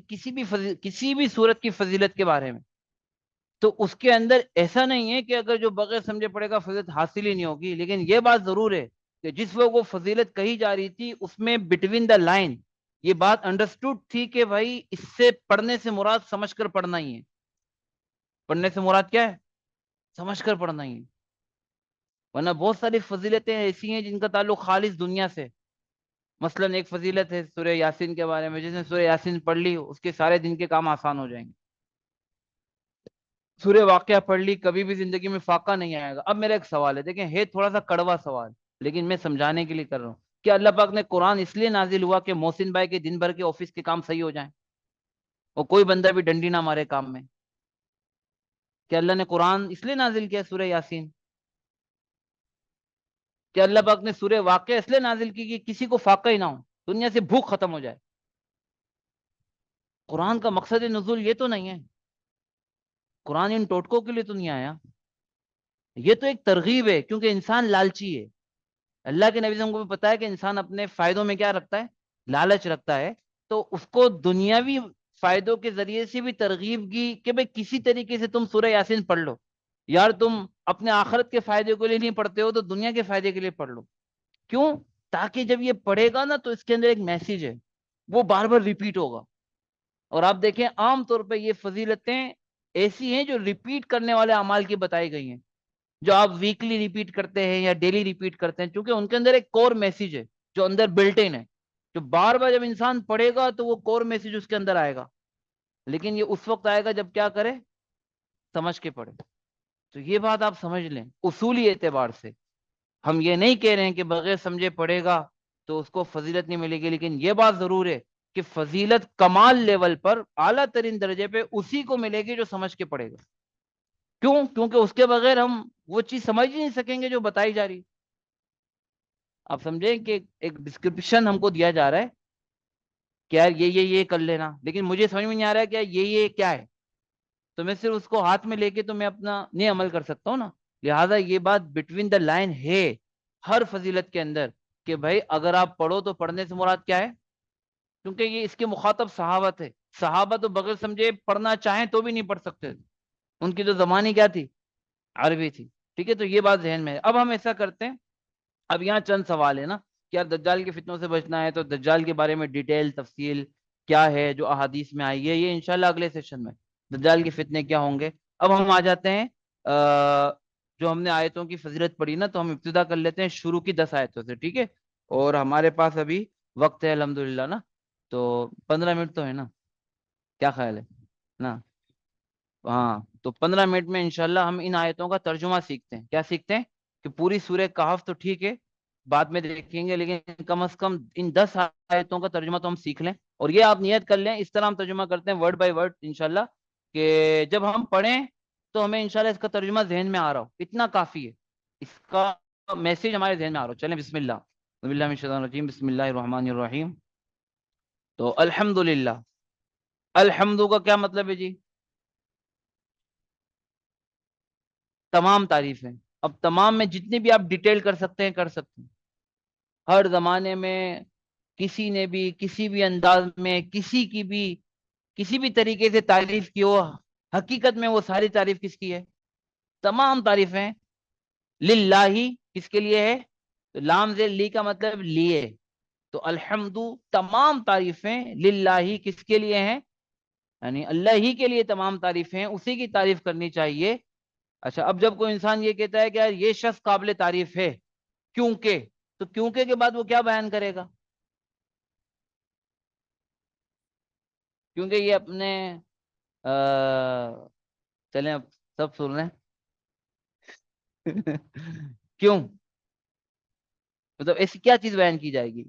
کسی بھی سورت کی فضیلت کے بارے میں، تو اس کے اندر ایسا نہیں ہے کہ اگر جو بغیر سمجھے پڑے گا فضیلت حاصل ہی نہیں ہوگی، لیکن یہ بات ضرور ہے کہ جس وقت وہ فضیلت کہی جا رہی تھی اس میں بٹوین دا لائن یہ بات انڈرسٹوڈ تھی کہ بھائی اس سے پڑھنے سے مراد سمجھ کر پڑھنا ہی ہے، پڑھنے سے مراد کیا ہے؟ سمجھ کر پڑھنا ہی ہے، ورنہ بہت ساری فضیلتیں ایسی ہیں جن کا تعلق خالص دنیا سے۔ مثلا ایک فضیلت ہے سورہ یاسین کے بارے میں، جس نے سورہ یاسین پڑھ لی اس کے سارے دن کے کام آسان ہو جائیں گے، سورہ واقعہ پڑھ لی کبھی بھی زندگی میں فاقہ نہیں آئے گا۔ اب میرا ایک سوال ہے، دیکھیں ہے تھوڑا سا کڑوا سوال، لیکن میں سمجھانے کے لیے کر رہا ہوں، کہ اللہ پاک نے قرآن اس لیے نازل ہوا کہ محسن بھائی کے دن بھر کے آفس کے کام صحیح ہو جائیں، اور کوئی بندہ بھی ڈنڈی نہ مارے کام میں؟ کہ اللہ نے قرآن اس لیے نازل کیا سورہ یاسین؟ کہ اللہ پاک نے سورہ واقعہ اس لیے نازل کی کہ کسی کو فاقہ ہی نہ ہو، دنیا سے بھوک ختم ہو جائے؟ قرآن کا مقصد نزول یہ تو نہیں ہے، قرآن ان ٹوٹکوں کے لیے تو نہیں آیا، یہ تو ایک ترغیب ہے، کیونکہ انسان لالچی ہے۔ اللہ کے نبی سے ہم کو پتا ہے کہ انسان اپنے فائدوں میں کیا رکھتا ہے؟ لالچ رکھتا ہے، تو اس کو دنیاوی فائدوں کے ذریعے سے بھی ترغیب کی کہ بھئی کسی طریقے سے تم سورہ یاسین پڑھ لو، یار تم اپنے آخرت کے فائدے کے لیے نہیں پڑھتے ہو تو دنیا کے فائدے کے لیے پڑھ لو۔ کیوں؟ تاکہ جب یہ پڑھے گا نا تو اس کے اندر ایک میسج ہے، وہ بار بار ریپیٹ ہوگا۔ اور آپ دیکھیں عام طور پہ یہ فضیلتیں ایسی ہیں جو ریپیٹ کرنے والے اعمال کی بتائی گئی ہیں، جو آپ ویکلی ریپیٹ کرتے ہیں یا ڈیلی ریپیٹ کرتے ہیں، چونکہ ان کے اندر ایک کور میسج ہے جو اندر بلٹ ان ہے، جو بار بار جب انسان پڑھے گا تو وہ کور میسج اس کے اندر آئے گا، لیکن یہ اس وقت آئے گا جب کیا کرے؟ سمجھ کے پڑھے. تو یہ بات آپ سمجھ لیں اصولی اعتبار سے. ہم یہ نہیں کہہ رہے ہیں کہ بغیر سمجھے پڑھے گا تو اس کو فضیلت نہیں ملے گی، لیکن یہ بات ضرور ہے کہ فضیلت کمال لیول پر اعلیٰ ترین درجے پہ اسی کو ملے گی جو سمجھ کے پڑھے گا. کیوں؟ کیونکہ اس کے بغیر ہم وہ چیز سمجھ ہی نہیں سکیں گے جو بتائی جا رہی ہے. آپ سمجھیں کہ ایک ڈسکرپشن ہم کو دیا جا رہا ہے کہ یار یہ کر لینا، لیکن مجھے سمجھ میں نہیں آ رہا ہے کہ یہ کیا ہے، تو میں صرف اس کو ہاتھ میں لے کے تو میں اپنا نہیں عمل کر سکتا ہوں نا. لہٰذا یہ بات بٹوین دا لائن ہے ہر فضیلت کے اندر کہ بھائی اگر آپ پڑھو تو پڑھنے سے مراد کیا ہے، کیونکہ یہ اس کے مخاطب صحابہ تھے. صحابہ تو بغیر سمجھے پڑھنا چاہیں تو بھی نہیں پڑھ سکتے، ان کی تو زبانی کیا تھی، عربی تھی. ٹھیک ہے، تو یہ بات ذہن میں ہے. اب ہم ایسا کرتے ہیں، اب یہاں چند سوال ہے نا کہ یار دجال کے فتنوں سے بچنا ہے، تو دجال کے بارے میں ڈیٹیل تفصیل کیا ہے جو احادیث میں آئی ہے، یہ انشاءاللہ اگلے سیشن میں دجال کے فتنے کیا ہوں گے. اب ہم آ جاتے ہیں جو ہم نے آیتوں کی فضیلت پڑھی نا، تو ہم ابتدا کر لیتے ہیں شروع کی 10 آیتوں سے. ٹھیک ہے، اور ہمارے پاس ابھی وقت ہے الحمدللہ نا، تو 15 منٹ تو ہے نا، کیا خیال ہے نا؟ ہاں، تو 15 منٹ میں انشاءاللہ ہم ان آیتوں کا ترجمہ سیکھتے ہیں. کیا سیکھتے ہیں؟ کہ پوری سورہ کہف تو ٹھیک ہے بعد میں دیکھیں گے، لیکن کم از کم ان 10 آیتوں کا ترجمہ تو ہم سیکھ لیں. اور یہ آپ نیت کر لیں، اس طرح ہم ترجمہ کرتے ہیں ورڈ بائی ورڈ انشاءاللہ، کہ جب ہم پڑھیں تو ہمیں انشاءاللہ اس کا ترجمہ ذہن میں آ رہا ہو، اتنا کافی ہے، اس کا میسج ہمارے ذہن میں آ رہا ہو. چلیں بسم اللہ، بسم اللہ من الشیطان الرجیم، بسم اللہ الرحمن الرحیم. تو الحمدللہ، الحمد کا کیا مطلب ہے جی؟ تمام تعریفیں. اب تمام میں جتنی بھی آپ ڈیٹیل کر سکتے ہیں کر سکتے ہیں. ہر زمانے میں کسی نے بھی کسی بھی انداز میں کسی بھی طریقے سے تعریف کی ہو، حقیقت میں وہ ساری تعریف کس کی ہے؟ تمام تعریفیں للہ. کس کے لیے ہے؟ لام زیر لی کا مطلب لیے. تو الحمد تمام تعریفیں للہ کس کے لیے ہیں؟ یعنی اللہ ہی کے لیے تمام تعریفیں، اسی کی تعریف کرنی چاہیے. اچھا، اب جب کوئی انسان یہ کہتا ہے کہ یار یہ شخص قابل تعریف ہے کیونکہ، تو کیونکہ کے بعد وہ کیا بیان کرے گا؟ کیونکہ یہ اپنے چلیں اب سب سن رہے ہیں. کیوں؟ مطلب ایسی کیا چیز بیان کی جائے گی؟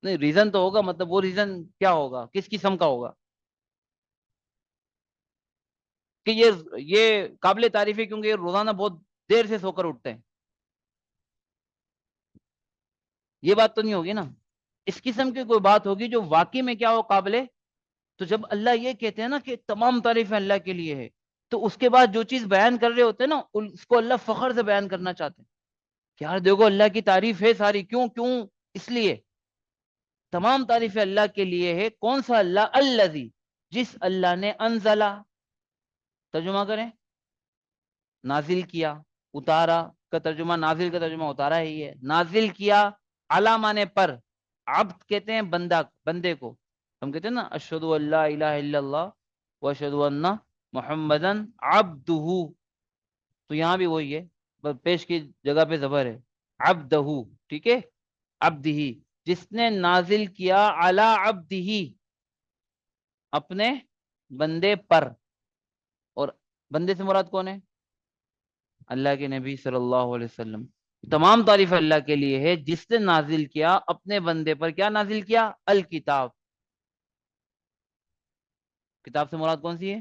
نہیں، ریزن تو ہوگا، مطلب وہ ریزن کیا ہوگا، کس قسم کا ہوگا کہ یہ قابل تعریف ہے کیونکہ یہ روزانہ بہت دیر سے سو کر اٹھتے ہیں؟ یہ بات تو نہیں ہوگی نا. اس قسم کی کوئی بات ہوگی جو واقعی میں کیا ہو، قابل. تو جب اللہ یہ کہتے ہیں نا کہ تمام تعریفیں اللہ کے لیے ہے، تو اس کے بعد جو چیز بیان کر رہے ہوتے ہیں نا اس کو اللہ فخر سے بیان کرنا چاہتے ہیں کہ یار دیکھو اللہ کی تعریف ہے ساری. کیوں؟ اس لیے تمام تعریفیں اللہ کے لیے ہے. کون سا اللہ؟ الذی، جس اللہ نے انزلہ، ترجمہ کریں، نازل کیا. اتارا کا ترجمہ، نازل کا ترجمہ اتارا ہی ہے. نازل کیا، علی مانے پر، عبد کہتے ہیں بندے کو. ہم کہتے ہیں نا اشہد ان لا الہ الا اللہ واشہد ان محمدن عبدہ، تو یہاں بھی وہی ہے، پیش کی جگہ پہ زبر ہے، عبدہ. ٹھیک ہے، عبدہ، جس نے نازل کیا علی عبدہ، اپنے بندے پر. اور بندے سے مراد کون ہے؟ اللہ کے نبی صلی اللہ علیہ وسلم. تمام تعریف اللہ کے لیے ہے جس نے نازل کیا اپنے بندے پر. کیا نازل کیا؟ الکتاب. کتاب سے مراد کون سی ہے؟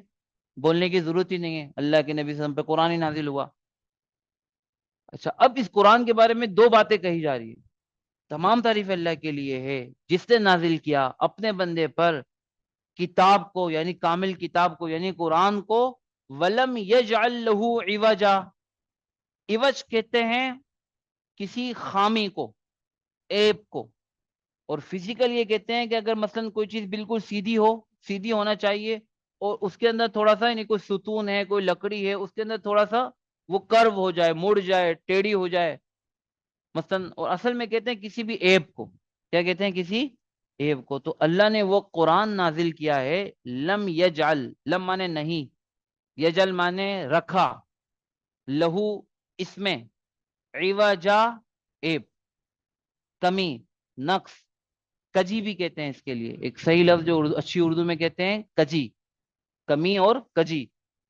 بولنے کی ضرورت ہی نہیں ہے، اللہ کے نبی صلی اللہ علیہ وسلم پہ قرآن ہی نازل ہوا. اچھا، اب اس قرآن کے بارے میں دو باتیں کہی جا رہی ہیں. تمام تعریف اللہ کے لیے ہے جس نے نازل کیا اپنے بندے پر کتاب کو، یعنی کامل کتاب کو، یعنی قرآن کو. ولم یجعل لہ عوجا، عوج کہتے ہیں کسی خامی کو، ایپ کو. اور فزیکل یہ کہتے ہیں کہ اگر مثلا کوئی چیز بالکل سیدھی ہو، سیدھی ہونا چاہیے، اور اس کے اندر تھوڑا سا، یعنی کوئی ستون ہے، کوئی لکڑی ہے، اس کے اندر تھوڑا سا وہ کرو ہو جائے، مڑ جائے، ٹیڑھی ہو جائے مثلا. اور اصل میں کہتے ہیں کسی بھی ایپ کو. کیا کہتے ہیں؟ کسی ایپ کو. تو اللہ نے وہ قرآن نازل کیا ہے. لم یجعل، لم مانے نہیں، یجل مانے رکھا، لہو اس میں، عوجا ایپ، کمی، نقص. کجی بھی کہتے ہیں اس کے لیے، ایک صحیح لفظ جو اچھی اردو میں کہتے ہیں کجی، کمی اور کجی.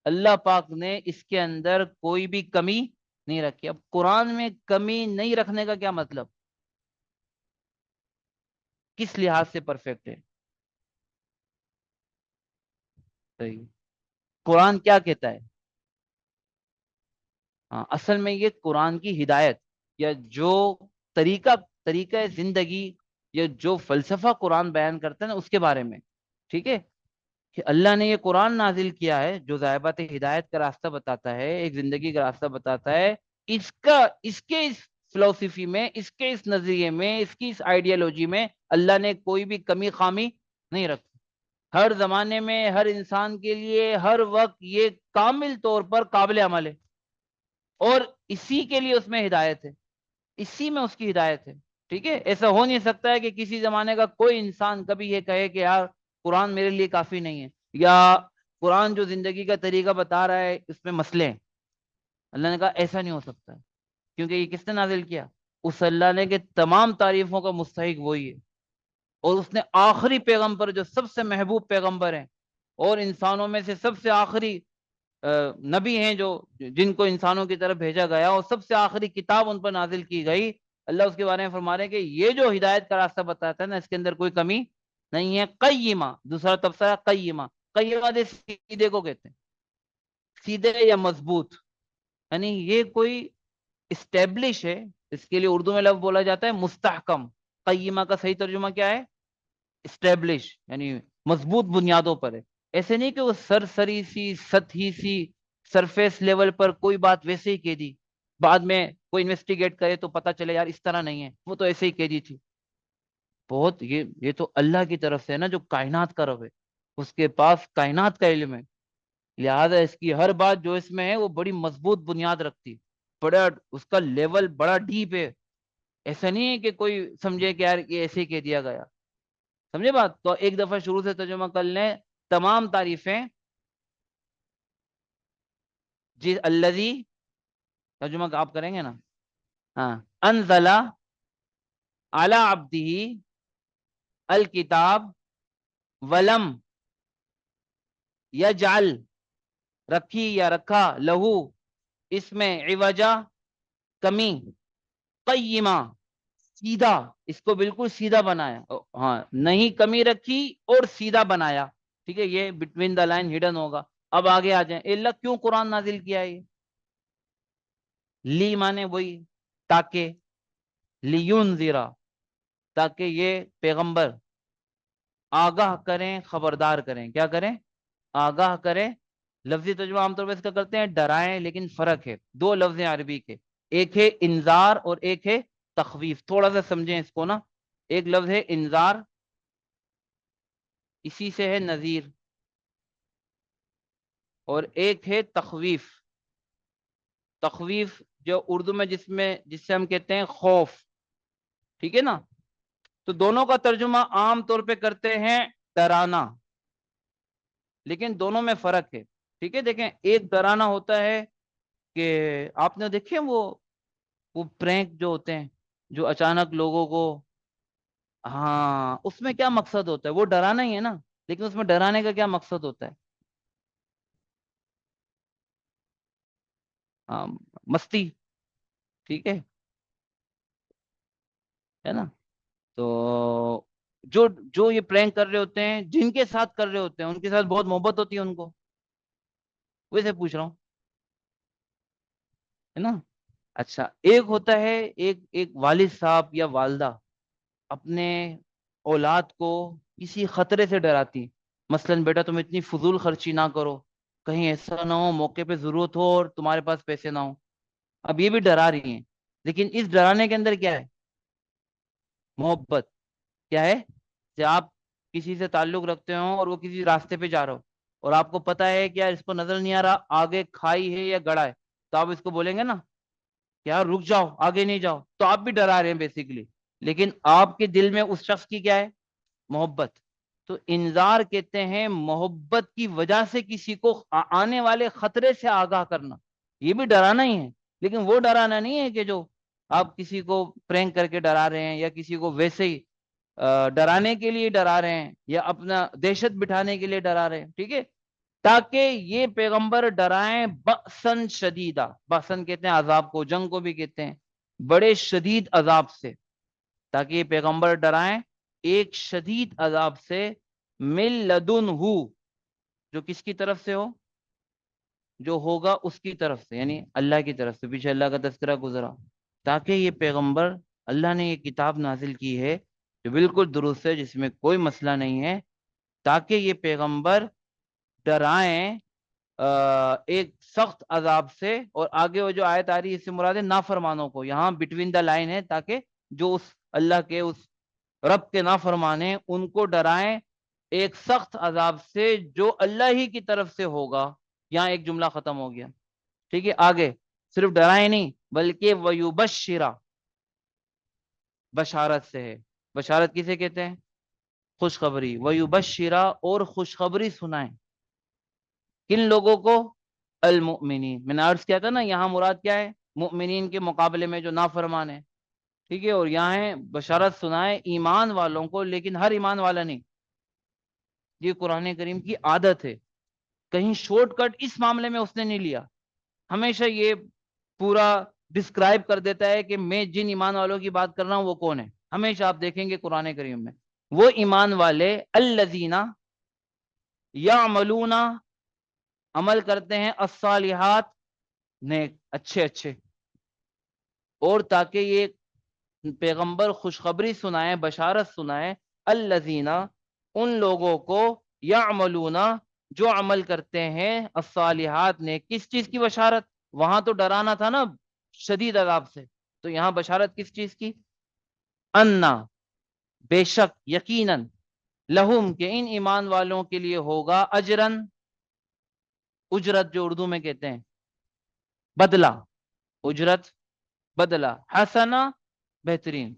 اللہ پاک نے اس کے اندر کوئی بھی کمی نہیں رکھی. اب قرآن میں کمی نہیں رکھنے کا کیا مطلب؟ کس لحاظ سے پرفیکٹ ہے؟ صحیح. قرآن کیا کہتا ہے؟ ہاں، اصل میں یہ قرآن کی ہدایت یا جو طریقہ زندگی یا جو فلسفہ قرآن بیان کرتا ہے نا، اس کے بارے میں. ٹھیک ہے کہ اللہ نے یہ قرآن نازل کیا ہے جو ذائبات ہدایت کا راستہ بتاتا ہے، ایک زندگی کا راستہ بتاتا ہے. اس فلسفی میں، اس کے اس نظریے میں، اس کی اس آئیڈیالوجی میں اللہ نے کوئی بھی کمی خامی نہیں رکھی. ہر زمانے میں ہر انسان کے لیے ہر وقت یہ کامل طور پر قابل عمل ہے، اور اسی کے لیے اس میں ہدایت ہے، اسی میں اس کی ہدایت ہے. ٹھیک ہے. ایسا ہو نہیں سکتا ہے کہ کسی زمانے کا کوئی انسان کبھی یہ کہے کہ یار قرآن میرے لیے کافی نہیں ہے، یا قرآن جو زندگی کا طریقہ بتا رہا ہے اس میں مسئلے ہیں. اللہ نے کہا ایسا نہیں ہو سکتا، کیونکہ یہ کس نے نازل کیا؟ اس اللہ نے کہ تمام تعریفوں کا مستحق وہی ہے، اور اس نے آخری پیغمبر جو سب سے محبوب پیغمبر ہیں اور انسانوں میں سے سب سے آخری نبی ہیں، جو جن کو انسانوں کی طرف بھیجا گیا اور سب سے آخری کتاب ان پر نازل کی گئی، اللہ اس کے بارے میں فرما رہے ہیں کہ یہ جو ہدایت کا راستہ بتاتا ہے نا، اس کے اندر کوئی کمی نہیں ہے. قیمہ، دوسرا تبصرہ قیمہ. قیمہ دے سیدھے کو کہتے ہیں، سیدھے یا مضبوط، یعنی یہ کوئی اسٹیبلش ہے. اس کے لیے اردو میں لفظ بولا جاتا ہے مستحکم. قیمہ کا صحیح ترجمہ کیا ہے؟ اسٹیبلش، یعنی مضبوط بنیادوں پر ہے. ایسے نہیں کہ وہ سرسری سی، سطحی سی، سرفیس لیول پر کوئی بات ویسے ہی کہہ دی، بعد میں کوئی انویسٹیگیٹ کرے تو پتا چلے یار اس طرح نہیں ہے، وہ تو ایسے ہی کہہ دی تھی. بہت یہ تو اللہ کی طرف سے ہے نا، جو کائنات کا رب ہے، اس کے پاس کائنات کا علم ہے، لہذا اس کی ہر بات جو اس میں ہے وہ بڑی مضبوط بنیاد رکھتی، بڑا اس کا لیول بڑا ڈیپ ہے. ایسا نہیں ہے کہ کوئی سمجھے کہ یار یہ ایسے ہی کہہ دیا گیا. سمجھے بات؟ تو ایک دفعہ شروع سے ترجمہ کر لیں. تمام تعریفیں جی الذی، ترجمہ آپ کریں گے نا؟ ہاں. انزل علی عبدہ الکتاب ولم یجعل، رکھی یا رکھا، لہو اس میں، عوجا کمی، قیمہ سیدھا، اس کو بالکل سیدھا بنایا. ہاں، نہیں کمی رکھی اور سیدھا بنایا. ٹھیک ہے، یہ بٹوین دا لائن ہڈن ہوگا. اب آگے آ جائیں. اللہ کیوں قرآن نازل کیا ہے؟ لی مانے وہی تاکہ، لیونذرا، تاکہ یہ پیغمبر آگاہ کریں، خبردار کریں. کیا کریں؟ آگاہ کریں. لفظی ترجمہ عام طور پر اس کا کرتے ہیں ڈرائیں، لیکن فرق ہے. دو لفظ ہیں عربی کے، ایک ہے انذار اور ایک ہے تخویف. تھوڑا سا سمجھیں اس کو نا. ایک لفظ ہے انذار، اسی سے ہے نذیر، اور ایک ہے تخویف. تخویف جو اردو میں جس سے ہم کہتے ہیں خوف. ٹھیک ہے نا؟ تو دونوں کا ترجمہ عام طور پہ کرتے ہیں ڈرانا، لیکن دونوں میں فرق ہے. ٹھیک ہے، دیکھیں، ایک ڈرانا ہوتا ہے کہ آپ نے دیکھے وہ پرینک جو ہوتے ہیں، جو اچانک لوگوں کو، ہاں، اس میں کیا مقصد ہوتا ہے؟ وہ ڈرانا ہی ہے نا، لیکن اس میں ڈرانے کا کیا مقصد ہوتا ہے؟ ہاں، مستی. ٹھیک ہے نا؟ تو جو جو یہ پرینک کر رہے ہوتے ہیں، جن کے ساتھ کر رہے ہوتے ہیں ان کے ساتھ بہت محبت ہوتی ہے ان کو. ویسے پوچھ رہا ہوں، ہے نا؟ اچھا، ایک ہوتا ہے، ایک والد صاحب یا والدہ اپنے اولاد کو کسی خطرے سے ڈراتی. مثلا بیٹا تم اتنی فضول خرچی نہ کرو، کہیں ایسا نہ ہو موقع پہ ضرورت ہو اور تمہارے پاس پیسے نہ ہو. اب یہ بھی ڈرا رہی ہیں، لیکن اس ڈرانے کے اندر کیا ہے؟ محبت. کیا ہے؟ کہ آپ کسی سے تعلق رکھتے ہو اور وہ کسی راستے پہ جا رہا ہو، اور آپ کو پتا ہے کہ یار اس کو نظر نہیں آ رہا آگے کھائی ہے یا گڑا ہے، تو آپ اس کو بولیں گے نا کہ یار رک جاؤ، آگے نہیں جاؤ. تو آپ بھی ڈرا رہے ہیں بیسیکلی، لیکن آپ کے دل میں اس شخص کی کیا ہے؟ محبت. تو انذار کہتے ہیں محبت کی وجہ سے کسی کو آنے والے خطرے سے آگاہ کرنا. یہ بھی ڈرانا ہی ہے، لیکن وہ ڈرانا نہیں ہے کہ جو آپ کسی کو پرینک کر کے ڈرا رہے ہیں، یا کسی کو ویسے ہی ڈرانے کے لیے ڈرا رہے ہیں، یا اپنا دہشت بٹھانے کے لیے ڈرا رہے ہیں. ٹھیک ہے. تاکہ یہ پیغمبر ڈرائیں بأسن شدیدہ، بأسن کہتے ہیں عذاب کو، جنگ کو بھی کہتے ہیں، بڑے شدید عذاب سے، تاکہ یہ پیغمبر ڈرائیں ایک شدید عذاب سے، من لدنہ، جو کس کی طرف سے ہو، جو ہوگا اس کی طرف سے، یعنی اللہ کی طرف سے، پیچھے اللہ کا تذکرہ گزرا، تاکہ یہ پیغمبر، اللہ نے یہ کتاب نازل کی ہے جو بالکل درست ہے، جس میں کوئی مسئلہ نہیں ہے، تاکہ یہ پیغمبر ڈرائیں ایک سخت عذاب سے، اور آگے وہ جو آیت آ رہی ہے اس سے مراد ہے نافرمانوں کو، یہاں بٹوین دا لائن ہے، تاکہ جو اس اللہ کے، اس رب کے نافرمان ہیں، ان کو ڈرائیں ایک سخت عذاب سے جو اللہ ہی کی طرف سے ہوگا۔ یہاں ایک جملہ ختم ہو گیا، ٹھیک ہے، آگے صرف ڈرائیں نہیں بلکہ وَيُبَشِّرَ، بشارت سے ہے، بشارت کسے کہتے ہیں؟ خوشخبری، وَيُبَشِّرَ، اور خوشخبری سنائیں، کن لوگوں کو؟ المؤمنین، میں نے عرض کیا تھا نا یہاں مراد کیا ہے؟ مؤمنین کے مقابلے میں جو نافرمان ہے، ٹھیک ہے، اور یہاں ہے بشارت سنائے ایمان والوں کو، لیکن ہر ایمان والا نہیں، یہ قرآن کریم کی عادت ہے، کہیں شارٹ کٹ اس معاملے میں اس نے نہیں لیا، ہمیشہ یہ پورا ڈسکرائب کر دیتا ہے کہ میں جن ایمان والوں کی بات کر رہا ہوں وہ کون ہے، ہمیشہ آپ دیکھیں گے قرآن کریم میں وہ ایمان والے الذین یعملون، عمل کرتے ہیں، الصالحات، نیک، اچھے اچھے، اور تاکہ یہ پیغمبر خوشخبری سنائے، بشارت سنائے، الذین، ان لوگوں کو، یعملون، جو عمل کرتے ہیں، الصالحات، نے کس چیز کی بشارت؟ وہاں تو ڈرانا تھا نا شدید عذاب سے، تو یہاں بشارت کس چیز کی؟ انا، بے شک، یقیناً، لہم، کہ ان ایمان والوں کے لیے ہوگا، اجرن، اجرت جو اردو میں کہتے ہیں بدلہ، اجرت، بدلہ، حسنا، بہترین،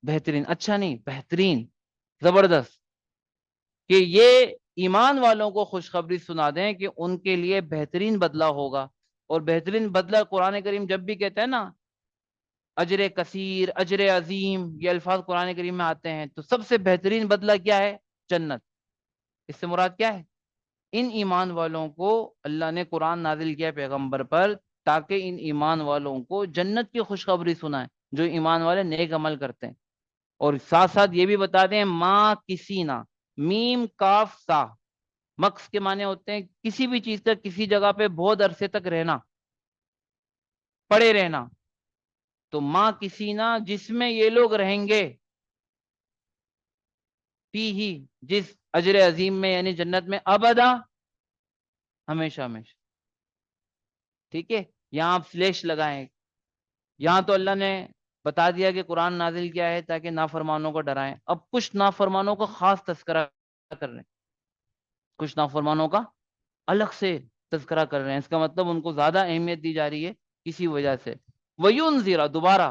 بہترین، اچھا نہیں، بہترین، زبردست، کہ یہ ایمان والوں کو خوشخبری سنا دیں کہ ان کے لیے بہترین بدلہ ہوگا، اور بہترین بدلہ قرآن کریم جب بھی کہتا ہے نا اجر کثیر، اجر عظیم، یہ الفاظ قرآن کریم میں آتے ہیں، تو سب سے بہترین بدلہ کیا ہے؟ جنت، اس سے مراد کیا ہے؟ ان ایمان والوں کو اللہ نے قرآن نازل کیا پیغمبر پر تاکہ ان ایمان والوں کو جنت کی خوشخبری سنائیں، جو ایمان والے نیک عمل کرتے ہیں، اور ساتھ ساتھ یہ بھی بتا دیں ما کسی نہ، میم کاف سا، مکس کے معنی ہوتے ہیں کسی بھی چیز تک، کسی جگہ پہ بہت عرصے تک رہنا، پڑے رہنا، تو ما کسی نہ، جس میں یہ لوگ رہیں گے، فی ہی، جس اجر عظیم میں، یعنی جنت میں، ابدا، ہمیشہ ہمیشہ، ٹھیک ہے، یہاں آپ سلیش لگائیں، یہاں تو اللہ نے بتا دیا کہ قرآن نازل کیا ہے تاکہ نافرمانوں کو ڈرائیں، اب کچھ نافرمانوں کو خاص تذکرہ کر رہے ہیں، کچھ نافرمانوں کا الگ سے تذکرہ کر رہے ہیں، اس کا مطلب ان کو زیادہ اہمیت دی جا رہی ہے کسی وجہ سے، وَيُنذِرَ، دوبارہ،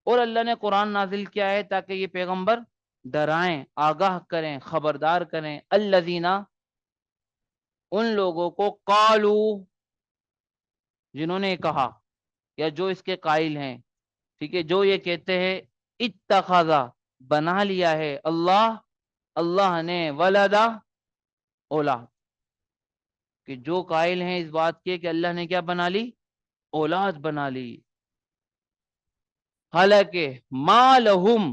اور اللہ نے قرآن نازل کیا ہے تاکہ یہ پیغمبر ڈرائیں، آگاہ کریں، خبردار کریں، الذین، ان لوگوں کو، قالو، جنہوں نے کہا یا جو اس کے قائل ہیں، ٹھیک ہے، جو یہ کہتے ہیں اتخذا، بنا لیا ہے، اللہ، اللہ نے، ولدا، اولاد، کہ جو قائل ہیں اس بات کے کہ اللہ نے کیا بنا لی؟ اولاد بنا لی، حالانکہ ما لہم،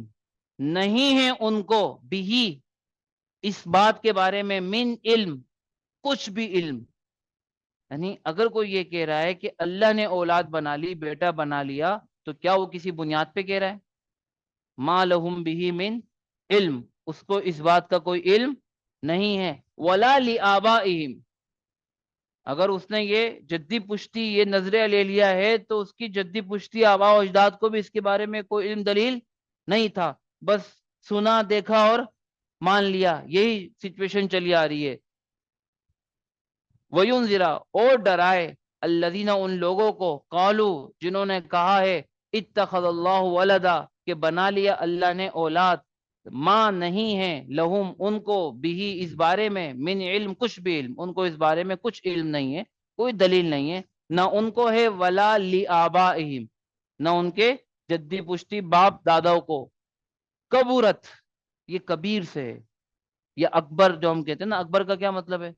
نہیں ہے ان کو، بھی، اس بات کے بارے میں، من علم، کچھ بھی علم، یعنی اگر کوئی یہ کہہ رہا ہے کہ اللہ نے اولاد بنا لی، بیٹا بنا لیا، تو کیا وہ کسی بنیاد پہ کہہ رہا ہے؟ ما لہم بھی من علم، اس کو اس بات کا کوئی علم نہیں ہے، ولا لآبائہم، اگر اس نے یہ جدی پشتی، یہ نظریہ لے لیا ہے تو اس کی جدی پشتی آبا و اجداد کو بھی اس کے بارے میں کوئی علم دلیل نہیں تھا، بس سنا، دیکھا اور مان لیا، یہی سچویشن چلی آ رہی ہے، وَيُنذِرَ، اور ڈرائے، الذین، ان لوگوں کو، قالو، جنہوں نے کہا ہے، اتخذ اللہ ولدا، کہ بنا لیا اللہ نے اولاد، ماں نہیں ہے، لہم، ان کو، بھی، اس بارے میں، من علم، کچھ بھی علم، ان کو اس بارے میں کچھ علم نہیں ہے، کوئی دلیل نہیں ہے، نہ ان کو ہے، ولا لآبائہم، نہ ان کے جدی پشتی باپ داداؤں کو، کبورت، یہ کبیر سے ہے، یہ اکبر جو ہم کہتے ہیں نا، اکبر کا کیا مطلب ہے؟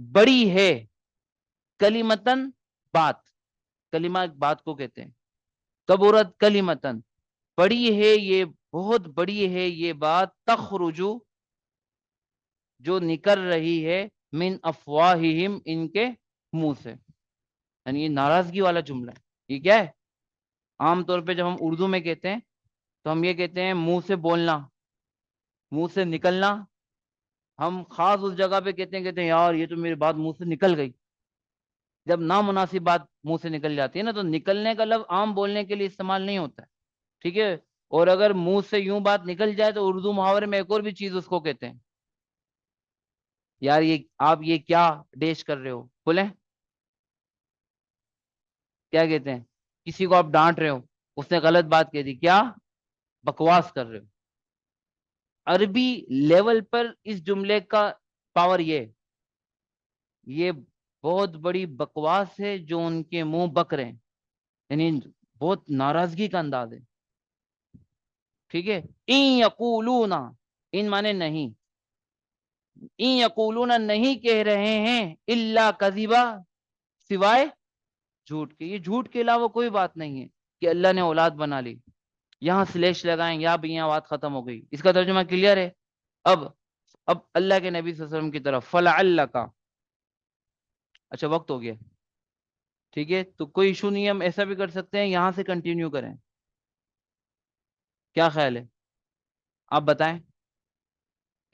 بڑی ہے کلیمتن بات، کلمہ بات کو کہتے ہیں، کبرت کلیمتن بڑی ہے یہ، بہت بڑی ہے یہ بات، تخرجو جو نکل رہی ہے، من افواہہم ان کے منہ سے، یعنی یہ ناراضگی والا جملہ ہے۔ یہ کیا ہے؟ عام طور پہ جب ہم اردو میں کہتے ہیں تو ہم یہ کہتے ہیں منہ سے بولنا، منہ سے نکلنا۔ ہم خاص اس جگہ پہ کہتے ہیں یار یہ تو میری بات منہ سے نکل گئی، جب نامناسب بات منہ سے نکل جاتی ہے نا، تو نکلنے کا لفظ عام بولنے کے لیے استعمال نہیں ہوتا ہے، ٹھیک ہے؟ اور اگر منہ سے یوں بات نکل جائے تو اردو محاورے میں ایک اور بھی چیز اس کو کہتے ہیں، یار یہ آپ یہ کیا ڈیش کر رہے ہو، بولیں کیا کہتے ہیں؟ کسی کو آپ ڈانٹ رہے ہو، اس نے غلط بات کہہ دی، کیا بکواس کر رہے ہو۔ عربی لیول پر اس جملے کا پاور یہ بہت بڑی بکواس ہے جو ان کے منہ بک رہے ہیں، یعنی بہت ناراضگی کا انداز ہے، ٹھیک ہے؟ ان یقولون، ان مانے نہیں، ان یقولون نہیں کہہ رہے ہیں، الا کذبا سوائے جھوٹ کے۔ یہ جھوٹ کے علاوہ کوئی بات نہیں ہے کہ اللہ نے اولاد بنا لی، یہاں سلیش لگائیں یا بھی یہاں بات ختم ہو گئی، اس کا ترجمہ کلیئر ہے۔ اب اب اللہ کے نبی صلی اللہ علیہ وسلم کی طرف، فلعلک، اچھا وقت ہو گیا، ٹھیک ہے تو کوئی ایشو نہیں ہے، ہم ایسا بھی کر سکتے ہیں یہاں سے کنٹینیو کریں، کیا خیال ہے آپ بتائیں؟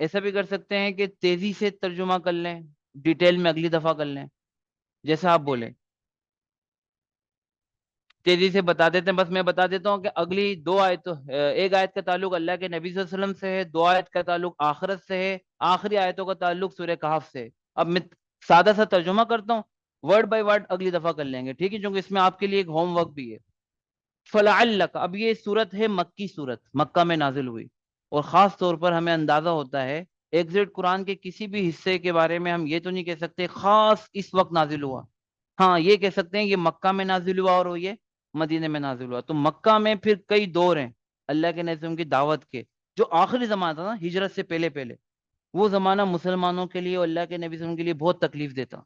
ایسا بھی کر سکتے ہیں کہ تیزی سے ترجمہ کر لیں، ڈیٹیل میں اگلی دفعہ کر لیں، جیسا آپ بولیں، تیزی سے بتا دیتے ہیں۔ بس میں بتا دیتا ہوں کہ اگلی دو آیت، ایک آیت کا تعلق اللہ کے نبی صلی اللہ علیہ وسلم سے ہے، دو آیت کا تعلق آخرت سے ہے، آخری آیتوں کا تعلق سورہ کہف سے ہے۔ اب میں سادہ سا ترجمہ کرتا ہوں، ورڈ بائی ورڈ اگلی دفعہ کر لیں گے، ٹھیک ہے؟ کیونکہ اس میں آپ کے لیے ایک ہوم ورک بھی ہے۔ فلعلک، اب یہ صورت ہے مکی صورت، مکہ میں نازل ہوئی، اور خاص طور پر ہمیں اندازہ ہوتا ہے ایگزیکٹ قرآن کے کسی بھی حصے کے بارے میں ہم یہ تو نہیں کہہ سکتے خاص اس وقت نازل ہوا، ہاں یہ کہہ سکتے ہیں یہ مکہ میں نازل ہوا اور یہ مدینے میں نازل ہوا۔ تو مکہ میں پھر کئی دور ہیں اللہ کے نبی کی دعوت کے، جو آخری زمانہ تھا نا ہجرت سے پہلے پہلے، وہ زمانہ مسلمانوں کے لیے اور اللہ کے نبی صلی اللہ علیہ وسلم کے لیے بہت تکلیف دیتا،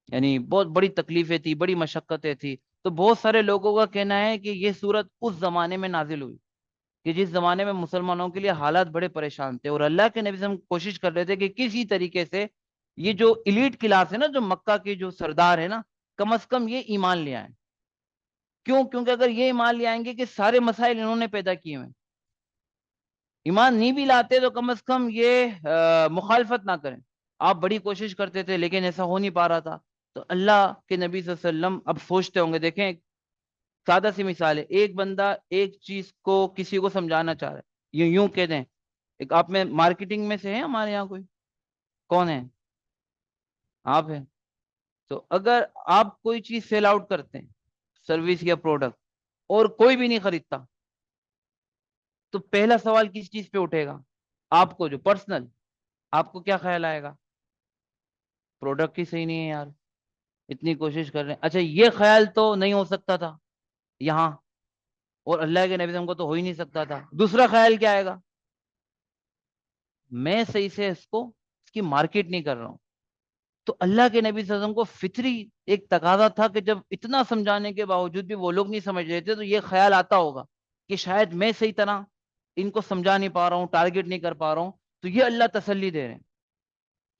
یعنی بہت بڑی تکلیفیں تھی، بڑی مشقتیں تھی۔ تو بہت سارے لوگوں کا کہنا ہے کہ یہ صورت اس زمانے میں نازل ہوئی کہ جس زمانے میں مسلمانوں کے لیے حالات بڑے پریشان تھے، اور اللہ کے نبی صلی اللہ علیہ وسلم کوشش کر رہے تھے کہ کسی طریقے سے یہ جو ایلیٹ کلاس ہے نا، جو مکہ کے جو سردار ہے نا، کم از کم یہ ایمان لے آئیں۔ کیوں؟ کیونکہ اگر یہ ایمان لے آئیں گے کہ سارے مسائل انہوں نے پیدا کیے ہیں، ایمان نہیں بھی لاتے تو کم از کم یہ مخالفت نہ کریں۔ آپ بڑی کوشش کرتے تھے لیکن ایسا ہو نہیں پا رہا تھا، تو اللہ کے نبی صلی اللہ علیہ وسلم اب سوچتے ہوں گے، دیکھیں ایک سادہ سی مثال ہے، ایک بندہ ایک چیز کو کسی کو سمجھانا چاہ رہا ہے، یوں کہہ دیں، ایک آپ میں مارکیٹنگ میں سے ہے ہمارے یہاں کوئی، کون ہے؟ آپ ہیں؟ تو اگر آپ کوئی چیز سیل آؤٹ کرتے ہیں، سروس یا پروڈکٹ، اور کوئی بھی نہیں خریدتا، تو پہلا سوال کس چیز پہ اٹھے گا؟ آپ کو جو پرسنل، آپ کو کیا خیال آئے گا؟ پروڈکٹ ہی صحیح نہیں ہے یار، اتنی کوشش کر رہے ہیں، اچھا یہ خیال تو نہیں ہو سکتا تھا یہاں، اور اللہ کے نبی کو تو ہو ہی نہیں سکتا تھا، دوسرا خیال کیا آئے گا؟ میں صحیح سے اس کی مارکیٹ نہیں کر رہا ہوں۔ تو اللہ کے نبی صلی اللہ علیہ وسلم کو فطری ایک تقاضا تھا کہ جب اتنا سمجھانے کے باوجود بھی وہ لوگ نہیں سمجھ رہے تھے، تو یہ خیال آتا ہوگا کہ شاید میں صحیح طرح ان کو سمجھا نہیں پا رہا ہوں، ٹارگیٹ نہیں کر پا رہا ہوں، تو یہ اللہ تسلی دے رہے ہیں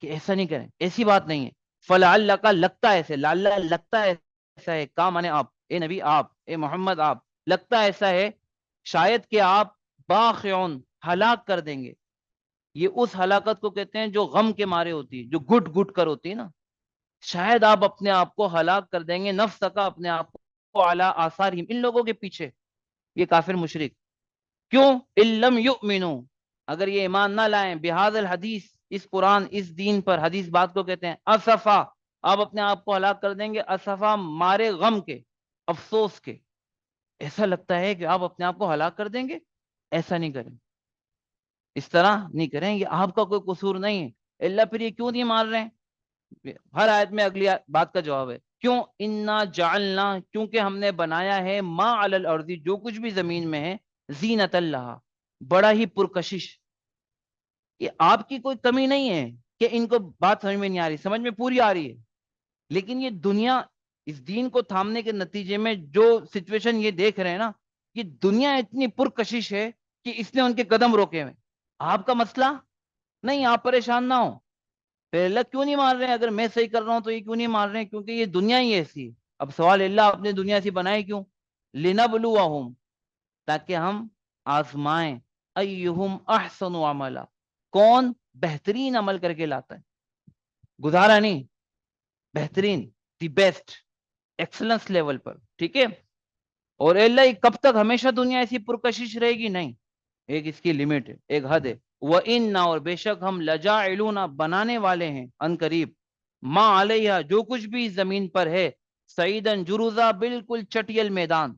کہ ایسا نہیں کریں، ایسی بات نہیں ہے۔ فلعلک، لگتا ہے ایسے، لعل لگتا ہے ایسا ہے، کا مانے آپ، اے نبی آپ، اے محمد آپ، لگتا ہے ایسا ہے شاید کہ آپ باخعون، ہلاک کر دیں گے۔ یہ اس ہلاکت کو کہتے ہیں جو غم کے مارے ہوتی ہے، جو گٹ گٹ کر ہوتی ہے نا، شاید آپ اپنے آپ کو ہلاک کر دیں گے، نفس کا اپنے آپ کو، علی آثارہم، ان لوگوں کے پیچھے، یہ کافر مشرک۔ کیوں؟ ان لم یؤمنوا، اگر یہ ایمان نہ لائیں، بہذا الحدیث، اس قرآن، اس دین پر، حدیث بات کو کہتے ہیں، اسفا، آپ اپنے آپ کو ہلاک کر دیں گے، اسفا مارے غم کے، افسوس کے۔ ایسا لگتا ہے کہ آپ اپنے آپ کو ہلاک کر دیں گے، ایسا نہیں کریں، اس طرح نہیں کریں، یہ آپ کا کوئی قصور نہیں ہے۔ اللہ پھر یہ کیوں نہیں مار رہے ہیں؟ ہر آیت میں اگلی بات کا جواب ہے، کیوں؟ انا جعلنا، کیونکہ ہم نے بنایا ہے، ما علی الارض، جو کچھ بھی زمین میں ہے، زینت اللہ، بڑا ہی پرکشش، یہ آپ کی کوئی کمی نہیں ہے، کہ ان کو بات سمجھ میں نہیں آ رہی، سمجھ میں پوری آ رہی ہے، لیکن یہ دنیا اس دین کو تھامنے کے نتیجے میں جو سچویشن یہ دیکھ رہے ہیں نا، یہ دنیا اتنی پرکشش ہے کہ اس نے ان کے قدم روکے ہوئے. آپ کا مسئلہ نہیں، آپ پریشان نہ ہو. پھر اللہ کیوں نہیں مار رہے ہیں؟ اگر میں صحیح کر رہا ہوں تو یہ کیوں نہیں مار رہے ہیں؟ کیونکہ یہ دنیا ہی ایسی ہے. اب سوال، اللہ آپ نے دنیا ایسی بنائی کیوں؟ لِنَبْلُوَهُمْ، تاکہ ہم آزمائیں، ایہم احسن عملا، کون بہترین عمل کر کے لاتا ہے. گزارا نہیں، بہترین، دی بیسٹ، ایکسلنس لیول پر. ٹھیک ہے. اور اللہ کب تک ہمیشہ دنیا ایسی پرکشش رہے گی؟ نہیں، ایک اس کی لمٹ ہے، ایک حد ہے. وَإِنَّا، اور بے شک ہم، لَجَاعِلُونَ، بنانے والے ہیں، ان قریب، ما علیہ، جو کچھ بھی زمین پر ہے، سعیدن جرزا، بالکل چٹیل میدان.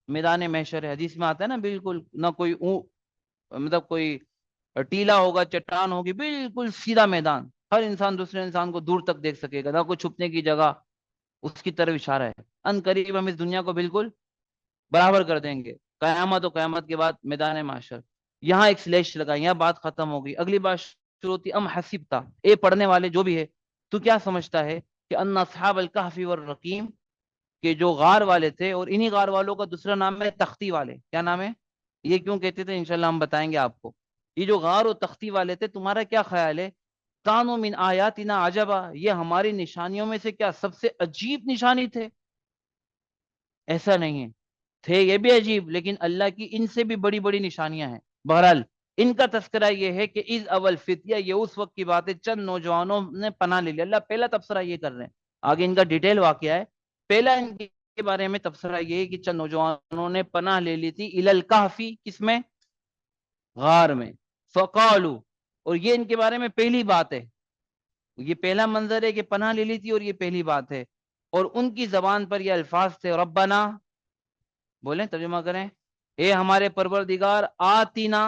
میدان محشر ہے، حدیث میں آتا ہے نا، بالکل نہ کوئی مطلب کوئی ٹیلا ہوگا، چٹان ہوگی، بالکل سیدھا میدان، ہر انسان دوسرے انسان کو دور تک دیکھ سکے گا، نہ کوئی چھپنے کی جگہ. اس کی طرف اشارہ ہے. ان قریب ہم اس دنیا کو بالکل برابر کر دیں گے، قیامت و قیامت کے بعد میدان معاشر. یہاں ایک سلیش لگا، یہاں بات ختم ہو گئی. اگلی بات شروع ہوتی، ام حسبتا، اے پڑھنے والے جو بھی ہے، تو کیا سمجھتا ہے کہ ان اصحاب الکہف والرقیم، کہ جو غار والے تھے، اور انہی غار والوں کا دوسرا نام ہے تختی والے. کیا نام ہے؟ یہ کیوں کہتے تھے انشاءاللہ ہم بتائیں گے آپ کو. یہ جو غار و تختی والے تھے، تمہارا کیا خیال ہے؟ کانوا من آیاتنا عجبا، یہ ہماری نشانیوں میں سے کیا سب سے عجیب نشانی تھے؟ ایسا نہیں ہے، تھے یہ بھی عجیب، لیکن اللہ کی ان سے بھی بڑی بڑی نشانیاں ہیں. بہرحال ان کا تذکرہ یہ ہے کہ از اول فتیہ، یہ اس وقت کی بات ہے، چند نوجوانوں نے پناہ لے لیا. اللہ پہلا تبصرہ یہ کر رہے ہیں، آگے ان کا ڈیٹیل واقعہ ہے. پہلا ان کے بارے میں تبصرہ یہ ہے کہ چند نوجوانوں نے پناہ لے لی تھی الی الکہفی، کس میں؟ غار میں. فقالو، اور یہ ان کے بارے میں پہلی بات ہے، یہ پہلا منظر ہے کہ پناہ لے لی تھی، اور یہ پہلی بات ہے. اور ان کی زبان پر یہ الفاظ تھے، ربنا، بولیں ترجمہ کریں، اے ہمارے پروردگار، آتینا،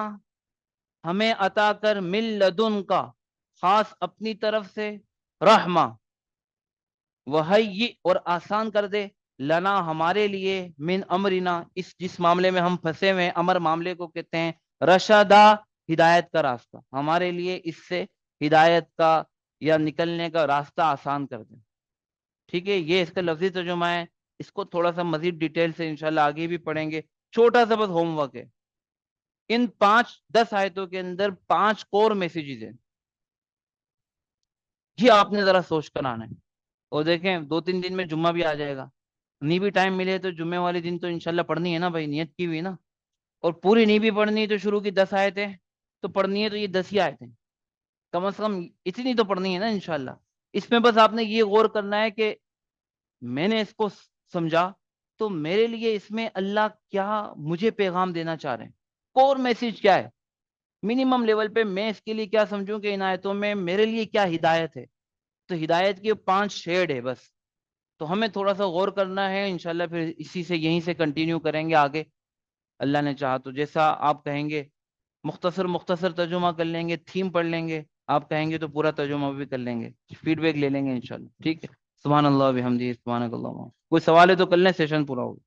ہمیں عطا کر، من لدن کا، خاص اپنی طرف سے، رحمہ، وہی، اور آسان کر دے، لنا، ہمارے لیے، من امرنا، اس جس معاملے میں ہم پھنسے ہوئے ہیں، امر معاملے کو کہتے ہیں، رشدا، ہدایت کا راستہ، ہمارے لیے اس سے ہدایت کا یا نکلنے کا راستہ آسان کر دیں. ٹھیک ہے، یہ اس کا لفظی ترجمہ ہے. اس کو تھوڑا سا مزید ڈیٹیل سے انشاءاللہ آگے بھی پڑھیں گے. چھوٹا سا بس ہوم ورک ہے. ان 5-10 آیتوں کے اندر 5 کور میسیجز ہیں، یہ آپ نے ذرا سوچ کر آنا ہے. اور دیکھیں 2-3 دن میں جمعہ بھی آ جائے گا، نہیں بھی ٹائم ملے تو جمعے والے دن تو انشاءاللہ پڑھنی ہے نا بھائی، نیت کی ہوئی نا. اور پوری نہیں بھی پڑھنی ہے تو شروع کی 10 آیتیں تو پڑھنی ہے، تو یہ 10 ہی آیتیں کم از کم اتنی تو پڑھنی ہے نا انشاءاللہ. اس میں بس آپ نے یہ غور کرنا ہے کہ میں نے اس کو سمجھا تو میرے لیے اس میں اللہ کیا مجھے پیغام دینا چاہ رہے ہیں، کور میسج کیا ہے، منیمم لیول پہ میں اس کے لیے کیا سمجھوں کہ ان آیتوں میں میرے لیے کیا ہدایت ہے. تو ہدایت کی 5 شیڈ ہے بس، تو ہمیں تھوڑا سا غور کرنا ہے. انشاءاللہ پھر اسی سے یہیں سے کنٹینیو کریں گے آگے، اللہ نے چاہا تو. جیسا آپ کہیں گے مختصر ترجمہ کر لیں گے، تھیم پڑھ لیں گے، آپ کہیں گے تو پورا ترجمہ بھی کر لیں گے، فیڈ بیک لے لیں گے انشاءاللہ. ٹھیک ہے. سبحان اللہ بحمدہ، سبحانک اللہم. کوئی سوال ہے تو کر لیں، سیشن پورا ہوگا.